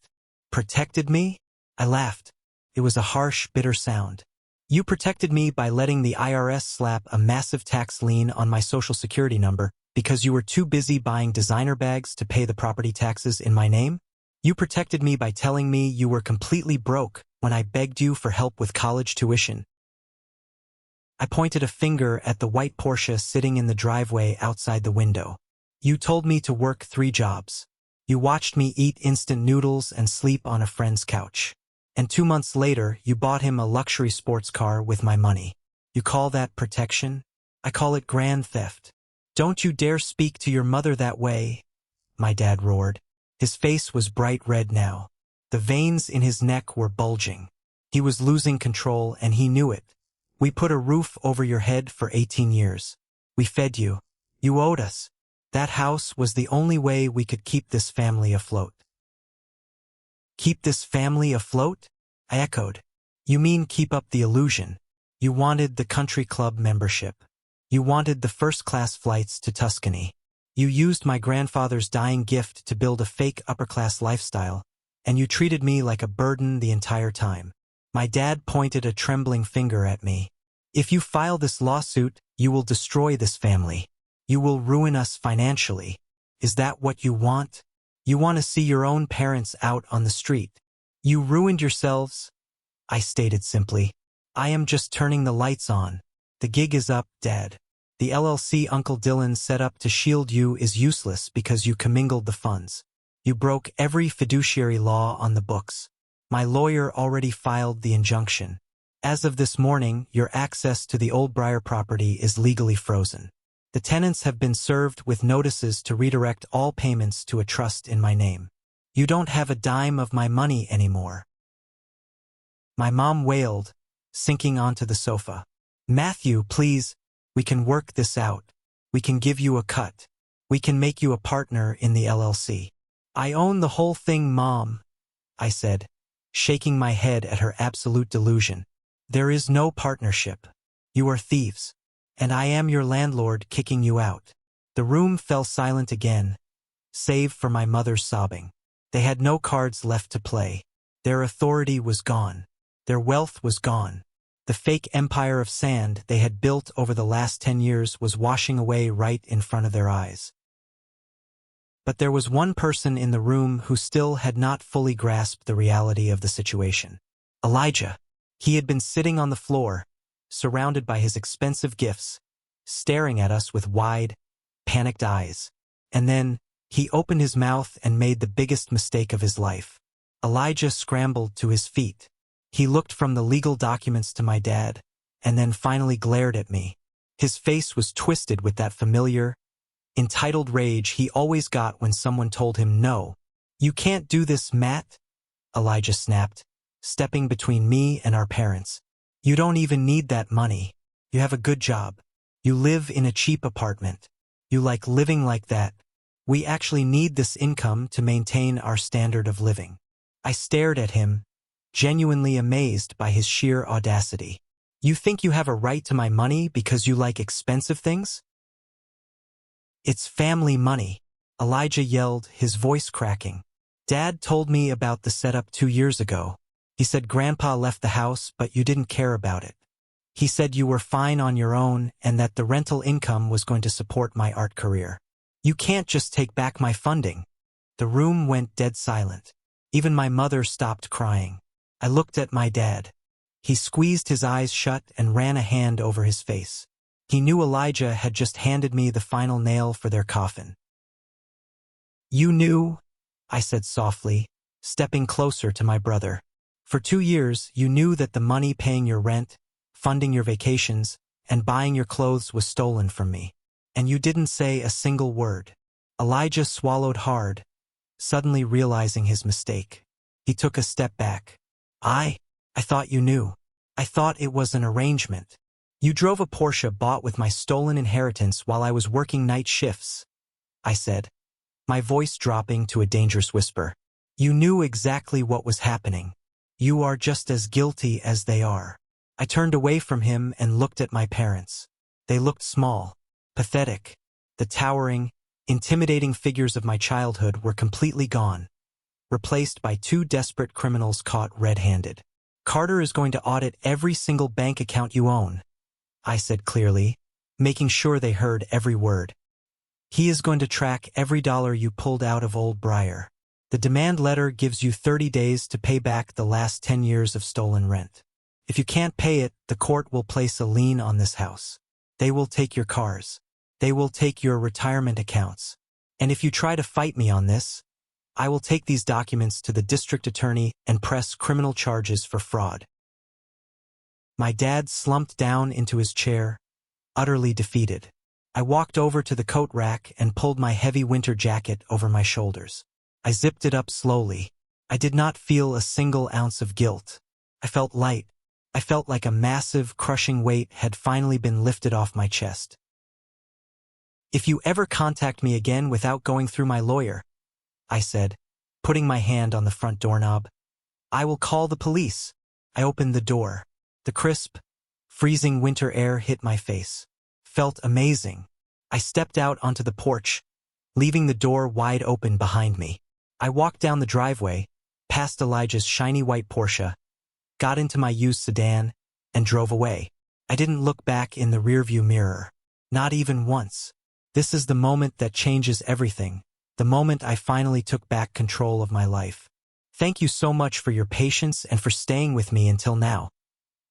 "Protected me?" I laughed. It was a harsh, bitter sound. "You protected me by letting the IRS slap a massive tax lien on my social security number because you were too busy buying designer bags to pay the property taxes in my name? You protected me by telling me you were completely broke when I begged you for help with college tuition." I pointed a finger at the white Porsche sitting in the driveway outside the window. "You told me to work 3 jobs. You watched me eat instant noodles and sleep on a friend's couch. And 2 months later, you bought him a luxury sports car with my money. You call that protection? I call it grand theft. Don't you dare speak to your mother that way," my dad roared. His face was bright red now. The veins in his neck were bulging. He was losing control, and he knew it. "We put a roof over your head for 18 years. We fed you. You owed us. That house was the only way we could keep this family afloat." "Keep this family afloat?" I echoed. "You mean keep up the illusion. You wanted the country club membership. You wanted the first-class flights to Tuscany. You used my grandfather's dying gift to build a fake upper-class lifestyle, and you treated me like a burden the entire time." My dad pointed a trembling finger at me. "If you file this lawsuit, you will destroy this family. You will ruin us financially. Is that what you want? You want to see your own parents out on the street. You ruined yourselves," I stated simply. "I am just turning the lights on. The gig is up, Dad. The LLC Uncle Dylan set up to shield you is useless because you commingled the funds. You broke every fiduciary law on the books. My lawyer already filed the injunction. As of this morning, your access to the Old Briar property is legally frozen. The tenants have been served with notices to redirect all payments to a trust in my name. You don't have a dime of my money anymore." My mom wailed, sinking onto the sofa. Matthew, please, we can work this out. We can give you a cut. We can make you a partner in the LLC. I own the whole thing, Mom, I said, shaking my head at her absolute delusion. There is no partnership. You are thieves. And I am your landlord kicking you out. The room fell silent again, save for my mother's sobbing. They had no cards left to play. Their authority was gone. Their wealth was gone. The fake empire of sand they had built over the last 10 years was washing away right in front of their eyes. But there was one person in the room who still had not fully grasped the reality of the situation. Elijah. He had been sitting on the floor, surrounded by his expensive gifts, staring at us with wide, panicked eyes. And then, he opened his mouth and made the biggest mistake of his life. Elijah scrambled to his feet. He looked from the legal documents to my dad, and then finally glared at me. His face was twisted with that familiar, entitled rage he always got when someone told him no. You can't do this, Matt, Elijah snapped, stepping between me and our parents. You don't even need that money. You have a good job. You live in a cheap apartment. You like living like that. We actually need this income to maintain our standard of living. I stared at him, genuinely amazed by his sheer audacity. You think you have a right to my money because you like expensive things? It's family money, Elijah yelled, his voice cracking. Dad told me about the setup 2 years ago. He said Grandpa left the house, but you didn't care about it. He said you were fine on your own and that the rental income was going to support my art career. You can't just take back my funding. The room went dead silent. Even my mother stopped crying. I looked at my dad. He squeezed his eyes shut and ran a hand over his face. He knew Elijah had just handed me the final nail for their coffin. You knew, I said softly, stepping closer to my brother. For 2 years, you knew that the money paying your rent, funding your vacations, and buying your clothes was stolen from me. And you didn't say a single word. Elijah swallowed hard, suddenly realizing his mistake. He took a step back. I thought you knew. I thought it was an arrangement. You drove a Porsche bought with my stolen inheritance while I was working night shifts, I said, my voice dropping to a dangerous whisper. You knew exactly what was happening. You are just as guilty as they are. I turned away from him and looked at my parents. They looked small, pathetic. The towering, intimidating figures of my childhood were completely gone, replaced by 2 desperate criminals caught red-handed. Carter is going to audit every single bank account you own, I said clearly, making sure they heard every word. He is going to track every dollar you pulled out of Old Briar. The demand letter gives you 30 days to pay back the last 10 years of stolen rent. If you can't pay it, the court will place a lien on this house. They will take your cars. They will take your retirement accounts. And if you try to fight me on this, I will take these documents to the district attorney and press criminal charges for fraud. My dad slumped down into his chair, utterly defeated. I walked over to the coat rack and pulled my heavy winter jacket over my shoulders. I zipped it up slowly. I did not feel a single ounce of guilt. I felt light. I felt like a massive, crushing weight had finally been lifted off my chest. If you ever contact me again without going through my lawyer, I said, putting my hand on the front doorknob, I will call the police. I opened the door. The crisp, freezing winter air hit my face. Felt amazing. I stepped out onto the porch, leaving the door wide open behind me. I walked down the driveway, past Elijah's shiny white Porsche, got into my used sedan, and drove away. I didn't look back in the rearview mirror. Not even once. This is the moment that changes everything. The moment I finally took back control of my life. Thank you so much for your patience and for staying with me until now.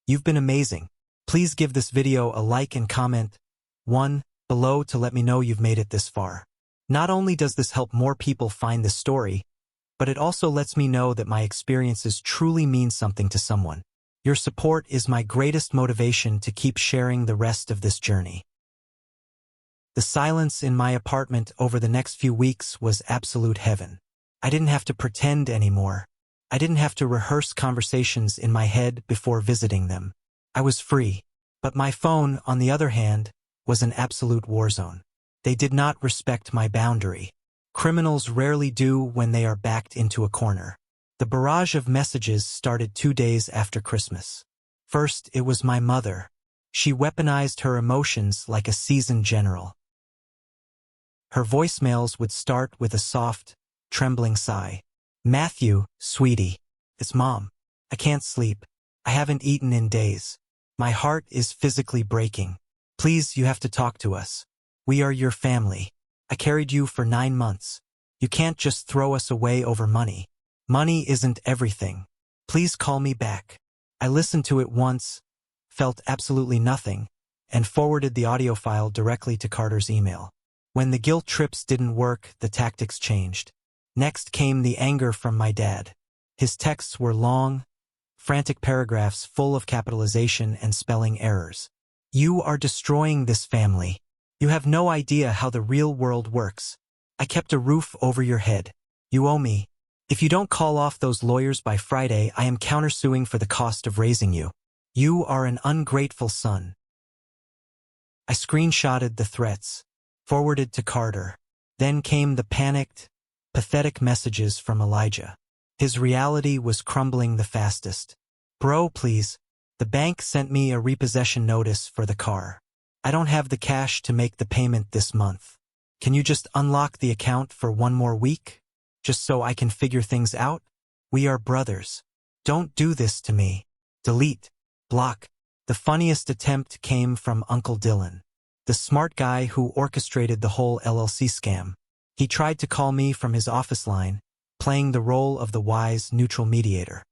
You've been amazing. Please give this video a like and comment 1 below to let me know you've made it this far. Not only does this help more people find this story, but it also lets me know that my experiences truly mean something to someone. Your support is my greatest motivation to keep sharing the rest of this journey. The silence in my apartment over the next few weeks was absolute heaven. I didn't have to pretend anymore. I didn't have to rehearse conversations in my head before visiting them. I was free. But my phone, on the other hand, was an absolute war zone. They did not respect my boundary. Criminals rarely do when they are backed into a corner. The barrage of messages started 2 days after Christmas. First, it was my mother. She weaponized her emotions like a seasoned general. Her voicemails would start with a soft, trembling sigh. "Matthew, sweetie. It's Mom. I can't sleep. I haven't eaten in days. My heart is physically breaking. Please, you have to talk to us. We are your family. I carried you for 9 months. You can't just throw us away over money. Money isn't everything. Please call me back." I listened to it once, felt absolutely nothing, and forwarded the audio file directly to Carter's email. When the guilt trips didn't work, the tactics changed. Next came the anger from my dad. His texts were long, frantic paragraphs full of capitalization and spelling errors. "You are destroying this family. You have no idea how the real world works. I kept a roof over your head. You owe me. If you don't call off those lawyers by Friday, I am countersuing for the cost of raising you. You are an ungrateful son." I screenshotted the threats, forwarded to Carter. Then came the panicked, pathetic messages from Elijah. His reality was crumbling the fastest. "Bro, please. The bank sent me a repossession notice for the car. I don't have the cash to make the payment this month. Can you just unlock the account for 1 more week? Just so I can figure things out? We are brothers. Don't do this to me. Delete. Block." The funniest attempt came from Uncle Dylan, the smart guy who orchestrated the whole LLC scam. He tried to call me from his office line, playing the role of the wise, neutral mediator.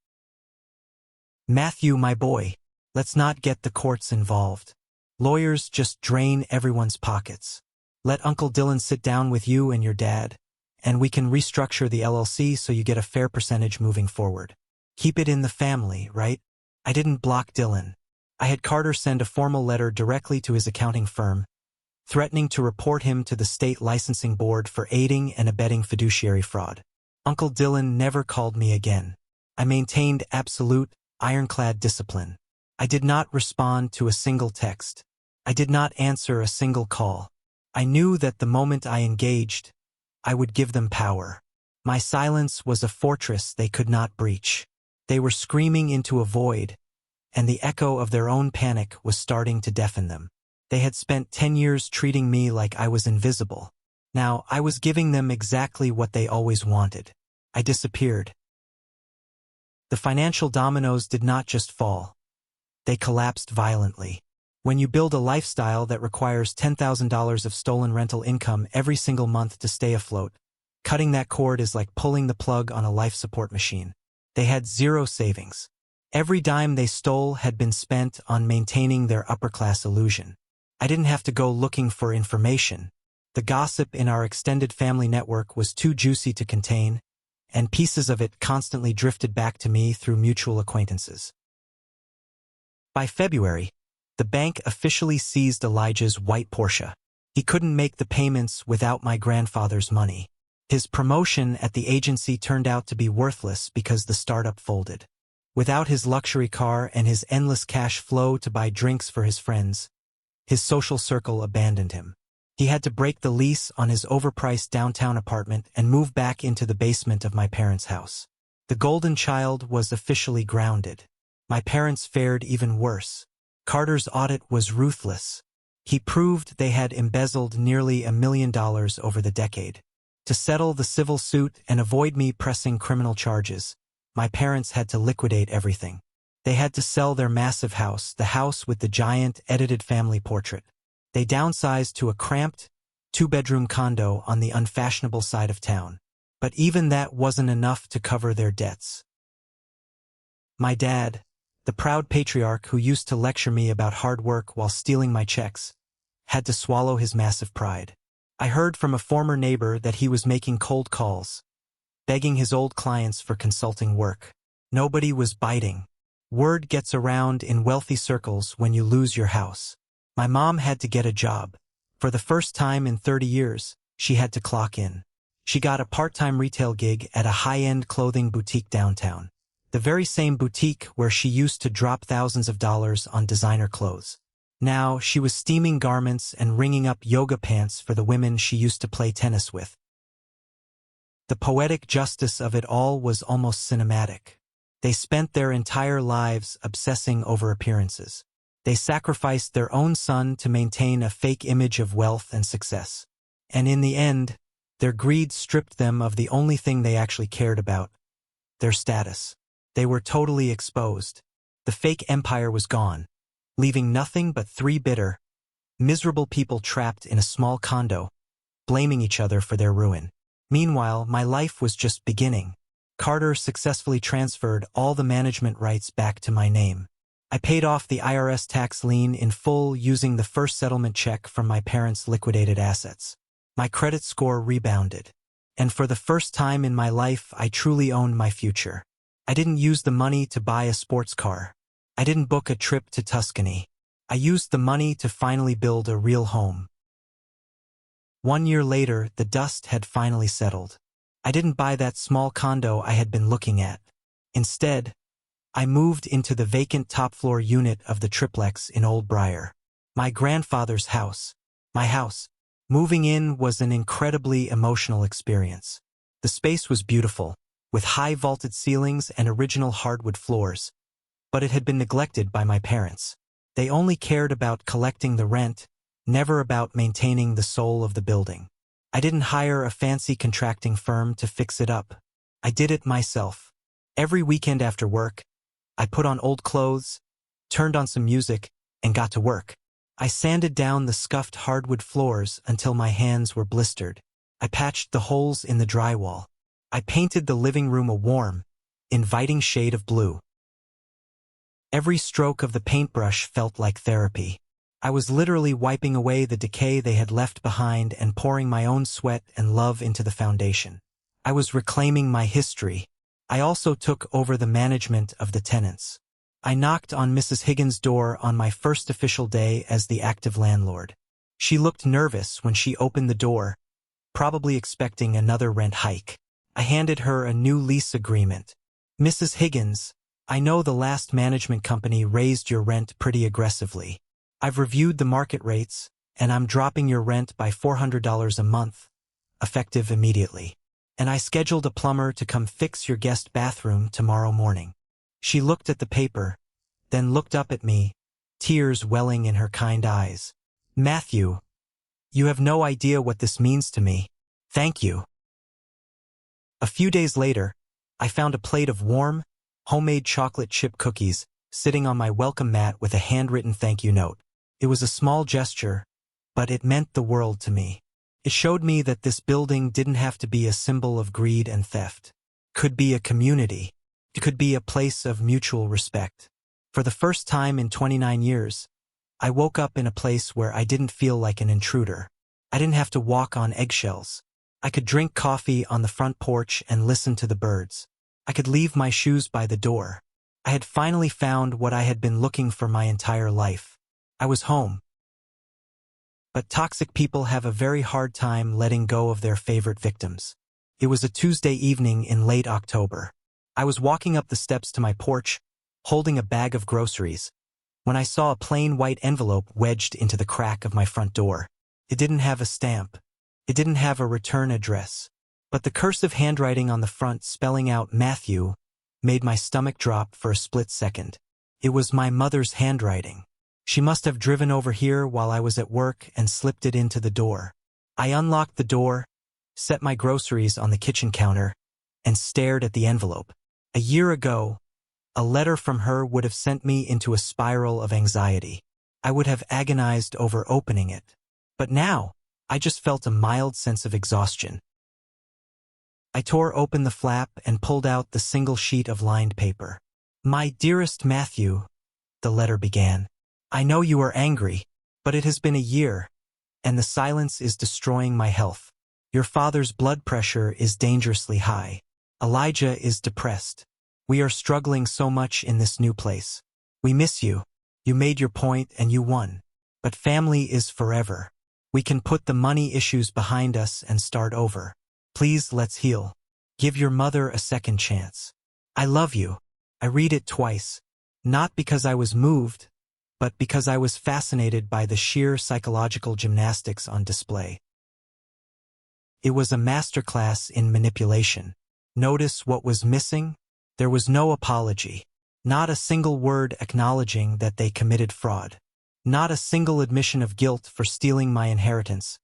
"Matthew, my boy, let's not get the courts involved. Lawyers just drain everyone's pockets. Let Uncle Dylan sit down with you and your dad, and we can restructure the LLC so you get a fair percentage moving forward. Keep it in the family, right?" I didn't block Dylan. I had Carter send a formal letter directly to his accounting firm, threatening to report him to the state licensing board for aiding and abetting fiduciary fraud. Uncle Dylan never called me again. I maintained absolute, ironclad discipline. I did not respond to a single text. I did not answer a single call. I knew that the moment I engaged, I would give them power. My silence was a fortress they could not breach. They were screaming into a void, and the echo of their own panic was starting to deafen them. They had spent 10 years treating me like I was invisible. Now I was giving them exactly what they always wanted. I disappeared. The financial dominoes did not just fall. They collapsed violently. When you build a lifestyle that requires $10,000 of stolen rental income every single month to stay afloat, cutting that cord is like pulling the plug on a life support machine. They had zero savings. Every dime they stole had been spent on maintaining their upper-class illusion. I didn't have to go looking for information. The gossip in our extended family network was too juicy to contain, and pieces of it constantly drifted back to me through mutual acquaintances. By February, the bank officially seized Elijah's white Porsche. He couldn't make the payments without my grandfather's money. His promotion at the agency turned out to be worthless because the startup folded. Without his luxury car and his endless cash flow to buy drinks for his friends, his social circle abandoned him. He had to break the lease on his overpriced downtown apartment and move back into the basement of my parents' house. The golden child was officially grounded. My parents fared even worse. Carter's audit was ruthless. He proved they had embezzled nearly $1 million over the decade. To settle the civil suit and avoid me pressing criminal charges, my parents had to liquidate everything. They had to sell their massive house, the house with the giant edited family portrait. They downsized to a cramped, 2-bedroom condo on the unfashionable side of town. But even that wasn't enough to cover their debts. My dad, the proud patriarch who used to lecture me about hard work while stealing my checks, had to swallow his massive pride. I heard from a former neighbor that he was making cold calls, begging his old clients for consulting work. Nobody was biting. Word gets around in wealthy circles when you lose your house. My mom had to get a job. For the first time in 30 years, she had to clock in. She got a part-time retail gig at a high-end clothing boutique downtown. The very same boutique where she used to drop thousands of dollars on designer clothes. Now, she was steaming garments and ringing up yoga pants for the women she used to play tennis with. The poetic justice of it all was almost cinematic. They spent their entire lives obsessing over appearances. They sacrificed their own son to maintain a fake image of wealth and success. And in the end, their greed stripped them of the only thing they actually cared about, their status. They were totally exposed. The fake empire was gone, leaving nothing but three bitter, miserable people trapped in a small condo, blaming each other for their ruin. Meanwhile, my life was just beginning. Carter successfully transferred all the management rights back to my name. I paid off the IRS tax lien in full using the first settlement check from my parents' liquidated assets. My credit score rebounded. And for the first time in my life, I truly owned my future. I didn't use the money to buy a sports car. I didn't book a trip to Tuscany. I used the money to finally build a real home. 1 year later, the dust had finally settled. I didn't buy that small condo I had been looking at. Instead, I moved into the vacant top-floor unit of the triplex in Old Briar. My grandfather's house. My house. Moving in was an incredibly emotional experience. The space was beautiful, with high vaulted ceilings and original hardwood floors, but it had been neglected by my parents. They only cared about collecting the rent, never about maintaining the soul of the building. I didn't hire a fancy contracting firm to fix it up. I did it myself. Every weekend after work, I put on old clothes, turned on some music, and got to work. I sanded down the scuffed hardwood floors until my hands were blistered. I patched the holes in the drywall. I painted the living room a warm, inviting shade of blue. Every stroke of the paintbrush felt like therapy. I was literally wiping away the decay they had left behind and pouring my own sweat and love into the foundation. I was reclaiming my history. I also took over the management of the tenants. I knocked on Mrs. Higgins' door on my first official day as the active landlord. She looked nervous when she opened the door, probably expecting another rent hike. I handed her a new lease agreement. "Mrs. Higgins, I know the last management company raised your rent pretty aggressively. I've reviewed the market rates, and I'm dropping your rent by $400 a month, effective immediately. And I scheduled a plumber to come fix your guest bathroom tomorrow morning." She looked at the paper, then looked up at me, tears welling in her kind eyes. "Matthew, you have no idea what this means to me. Thank you." A few days later, I found a plate of warm, homemade chocolate chip cookies sitting on my welcome mat with a handwritten thank you note. It was a small gesture, but it meant the world to me. It showed me that this building didn't have to be a symbol of greed and theft. It could be a community. It could be a place of mutual respect. For the first time in 29 years, I woke up in a place where I didn't feel like an intruder. I didn't have to walk on eggshells. I could drink coffee on the front porch and listen to the birds. I could leave my shoes by the door. I had finally found what I had been looking for my entire life. I was home. But toxic people have a very hard time letting go of their favorite victims. It was a Tuesday evening in late October. I was walking up the steps to my porch, holding a bag of groceries, when I saw a plain white envelope wedged into the crack of my front door. It didn't have a stamp. It didn't have a return address. But the cursive handwriting on the front spelling out Matthew made my stomach drop for a split second. It was my mother's handwriting. She must have driven over here while I was at work and slipped it into the door. I unlocked the door, set my groceries on the kitchen counter, and stared at the envelope. A year ago, a letter from her would have sent me into a spiral of anxiety. I would have agonized over opening it. But now, I just felt a mild sense of exhaustion. I tore open the flap and pulled out the single sheet of lined paper. "My dearest Matthew," the letter began. "I know you are angry, but it has been a year, and the silence is destroying my health. Your father's blood pressure is dangerously high. Elijah is depressed. We are struggling so much in this new place. We miss you. You made your point and you won. But family is forever. We can put the money issues behind us and start over. Please, let's heal. Give your mother a second chance. I love you. I read it twice, not because I was moved, but because I was fascinated by the sheer psychological gymnastics on display. It was a masterclass in manipulation. Notice what was missing? There was no apology. Not a single word acknowledging that they committed fraud. Not a single admission of guilt for stealing my inheritance,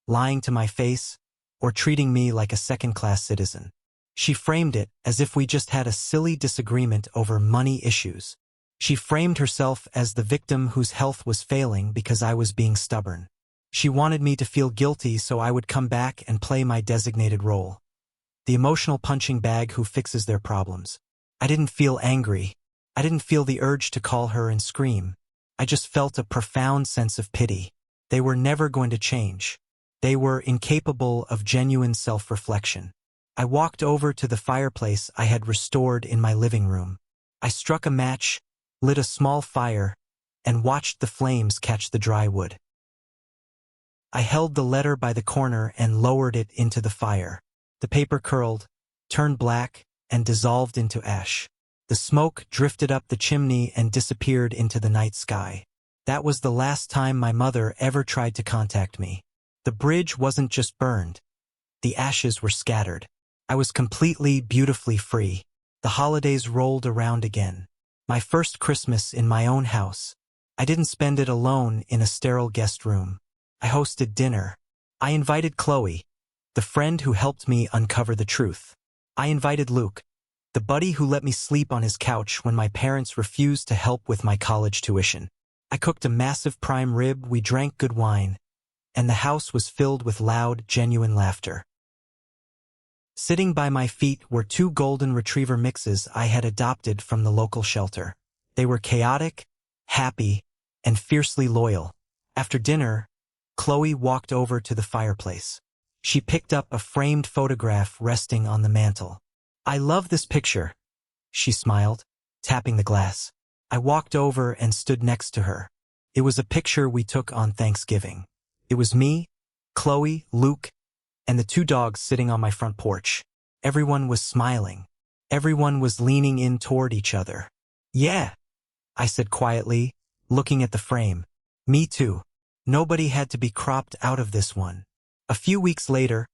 lying to my face, or treating me like a second-class citizen. She framed it as if we just had a silly disagreement over money issues. She framed herself as the victim whose health was failing because I was being stubborn. She wanted me to feel guilty so I would come back and play my designated role. The emotional punching bag who fixes their problems. I didn't feel angry. I didn't feel the urge to call her and scream. I just felt a profound sense of pity. They were never going to change. They were incapable of genuine self-reflection. I walked over to the fireplace I had restored in my living room. I struck a match, lit a small fire, and watched the flames catch the dry wood. I held the letter by the corner and lowered it into the fire. The paper curled, turned black, and dissolved into ash. The smoke drifted up the chimney and disappeared into the night sky. That was the last time my mother ever tried to contact me. The bridge wasn't just burned. The ashes were scattered. I was completely, beautifully free. The holidays rolled around again. My first Christmas in my own house. I didn't spend it alone in a sterile guest room. I hosted dinner. I invited Chloe, the friend who helped me uncover the truth. I invited Luke, the buddy who let me sleep on his couch when my parents refused to help with my college tuition. I cooked a massive prime rib, we drank good wine, and the house was filled with loud, genuine laughter. Sitting by my feet were two golden retriever mixes I had adopted from the local shelter. They were chaotic, happy, and fiercely loyal. After dinner, Chloe walked over to the fireplace. She picked up a framed photograph resting on the mantel. "I love this picture," she smiled, tapping the glass. I walked over and stood next to her. It was a picture we took on Thanksgiving. It was me, Chloe, Luke, and the two dogs sitting on my front porch. Everyone was smiling. Everyone was leaning in toward each other. "Yeah," I said quietly, looking at the frame. "Me too. Nobody had to be cropped out of this one." A few weeks later,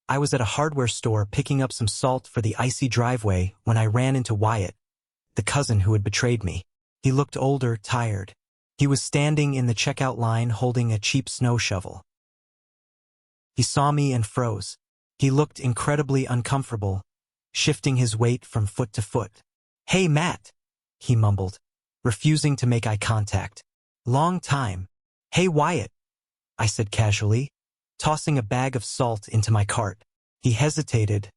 I was at a hardware store picking up some salt for the icy driveway when I ran into Wyatt, the cousin who had betrayed me. He looked older, tired. He was standing in the checkout line holding a cheap snow shovel. He saw me and froze. He looked incredibly uncomfortable, shifting his weight from foot to foot. "Hey, Matt," he mumbled, refusing to make eye contact. "Long time." "Hey, Wyatt," I said casually, tossing a bag of salt into my cart. He hesitated,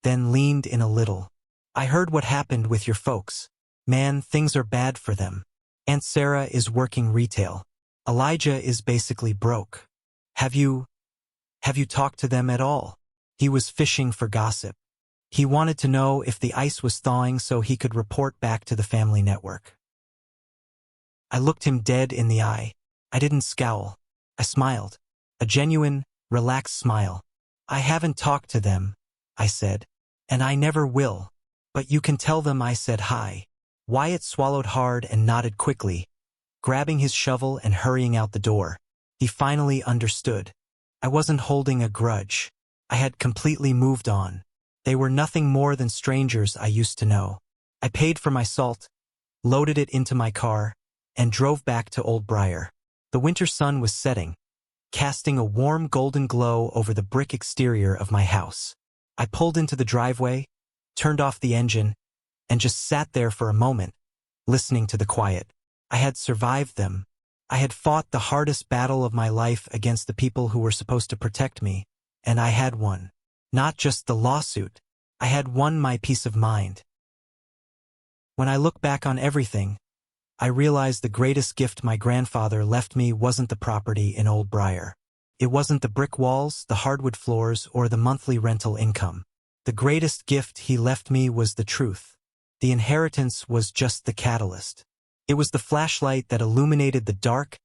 then leaned in a little. "I heard what happened with your folks. Man, things are bad for them. Aunt Sarah is working retail. Elijah is basically broke. Have you talked to them at all?" He was fishing for gossip. He wanted to know if the ice was thawing so he could report back to the family network. I looked him dead in the eye. I didn't scowl. I smiled. A genuine, relaxed smile. "I haven't talked to them," I said. "And I never will. But you can tell them I said hi." Wyatt swallowed hard and nodded quickly, grabbing his shovel and hurrying out the door. He finally understood. I wasn't holding a grudge. I had completely moved on. They were nothing more than strangers I used to know. I paid for my salt, loaded it into my car, and drove back to Old Briar. The winter sun was setting, casting a warm golden glow over the brick exterior of my house. I pulled into the driveway, turned off the engine, and just sat there for a moment, listening to the quiet. I had survived them. I had fought the hardest battle of my life against the people who were supposed to protect me, and I had won. Not just the lawsuit. I had won my peace of mind. When I look back on everything, I realize the greatest gift my grandfather left me wasn't the property in Old Briar. It wasn't the brick walls, the hardwood floors, or the monthly rental income. The greatest gift he left me was the truth. The inheritance was just the catalyst. It was the flashlight that illuminated the dark,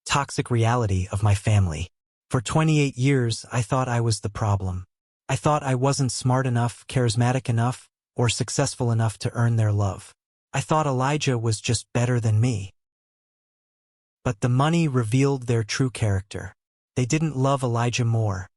toxic reality of my family. For 28 years, I thought I was the problem. I thought I wasn't smart enough, charismatic enough, or successful enough to earn their love. I thought Elijah was just better than me. But the money revealed their true character. They didn't love Elijah more.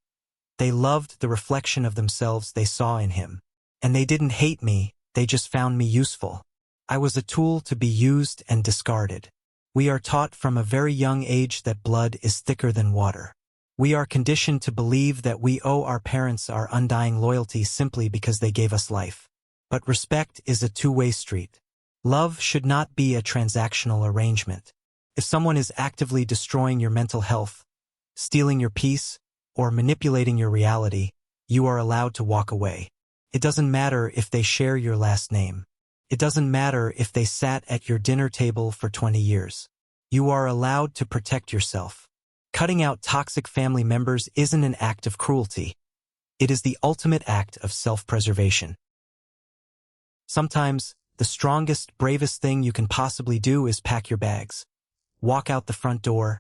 They loved the reflection of themselves they saw in him. And they didn't hate me, they just found me useful. I was a tool to be used and discarded. We are taught from a very young age that blood is thicker than water. We are conditioned to believe that we owe our parents our undying loyalty simply because they gave us life. But respect is a two-way street. Love should not be a transactional arrangement. If someone is actively destroying your mental health, stealing your peace, or manipulating your reality, you are allowed to walk away. It doesn't matter if they share your last name. It doesn't matter if they sat at your dinner table for 20 years. You are allowed to protect yourself. Cutting out toxic family members isn't an act of cruelty. It is the ultimate act of self-preservation. Sometimes, the strongest, bravest thing you can possibly do is pack your bags, walk out the front door,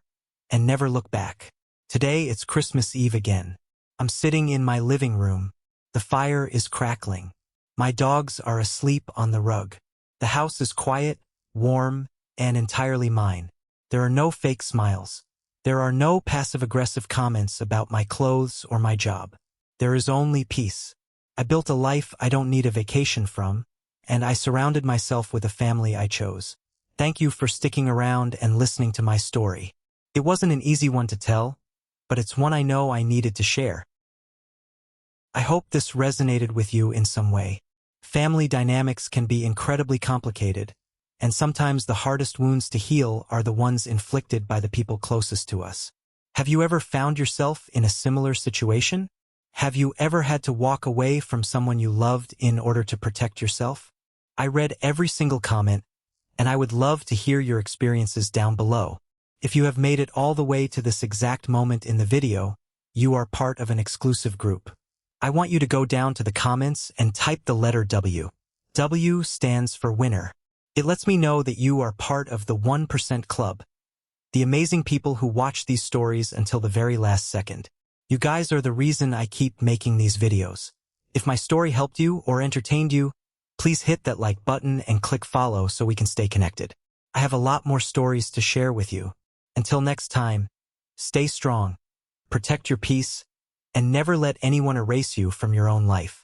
and never look back. Today it's Christmas Eve again. I'm sitting in my living room. The fire is crackling. My dogs are asleep on the rug. The house is quiet, warm, and entirely mine. There are no fake smiles. There are no passive-aggressive comments about my clothes or my job. There is only peace. I built a life I don't need a vacation from, and I surrounded myself with a family I chose. Thank you for sticking around and listening to my story. It wasn't an easy one to tell, but it's one I know I needed to share. I hope this resonated with you in some way. Family dynamics can be incredibly complicated, and sometimes the hardest wounds to heal are the ones inflicted by the people closest to us. Have you ever found yourself in a similar situation? Have you ever had to walk away from someone you loved in order to protect yourself? I read every single comment, and I would love to hear your experiences down below. If you have made it all the way to this exact moment in the video, you are part of an exclusive group. I want you to go down to the comments and type the letter W. W stands for winner. It lets me know that you are part of the 1% club, the amazing people who watch these stories until the very last second. You guys are the reason I keep making these videos. If my story helped you or entertained you, please hit that like button and click follow so we can stay connected. I have a lot more stories to share with you. Until next time, stay strong, protect your peace, and never let anyone erase you from your own life.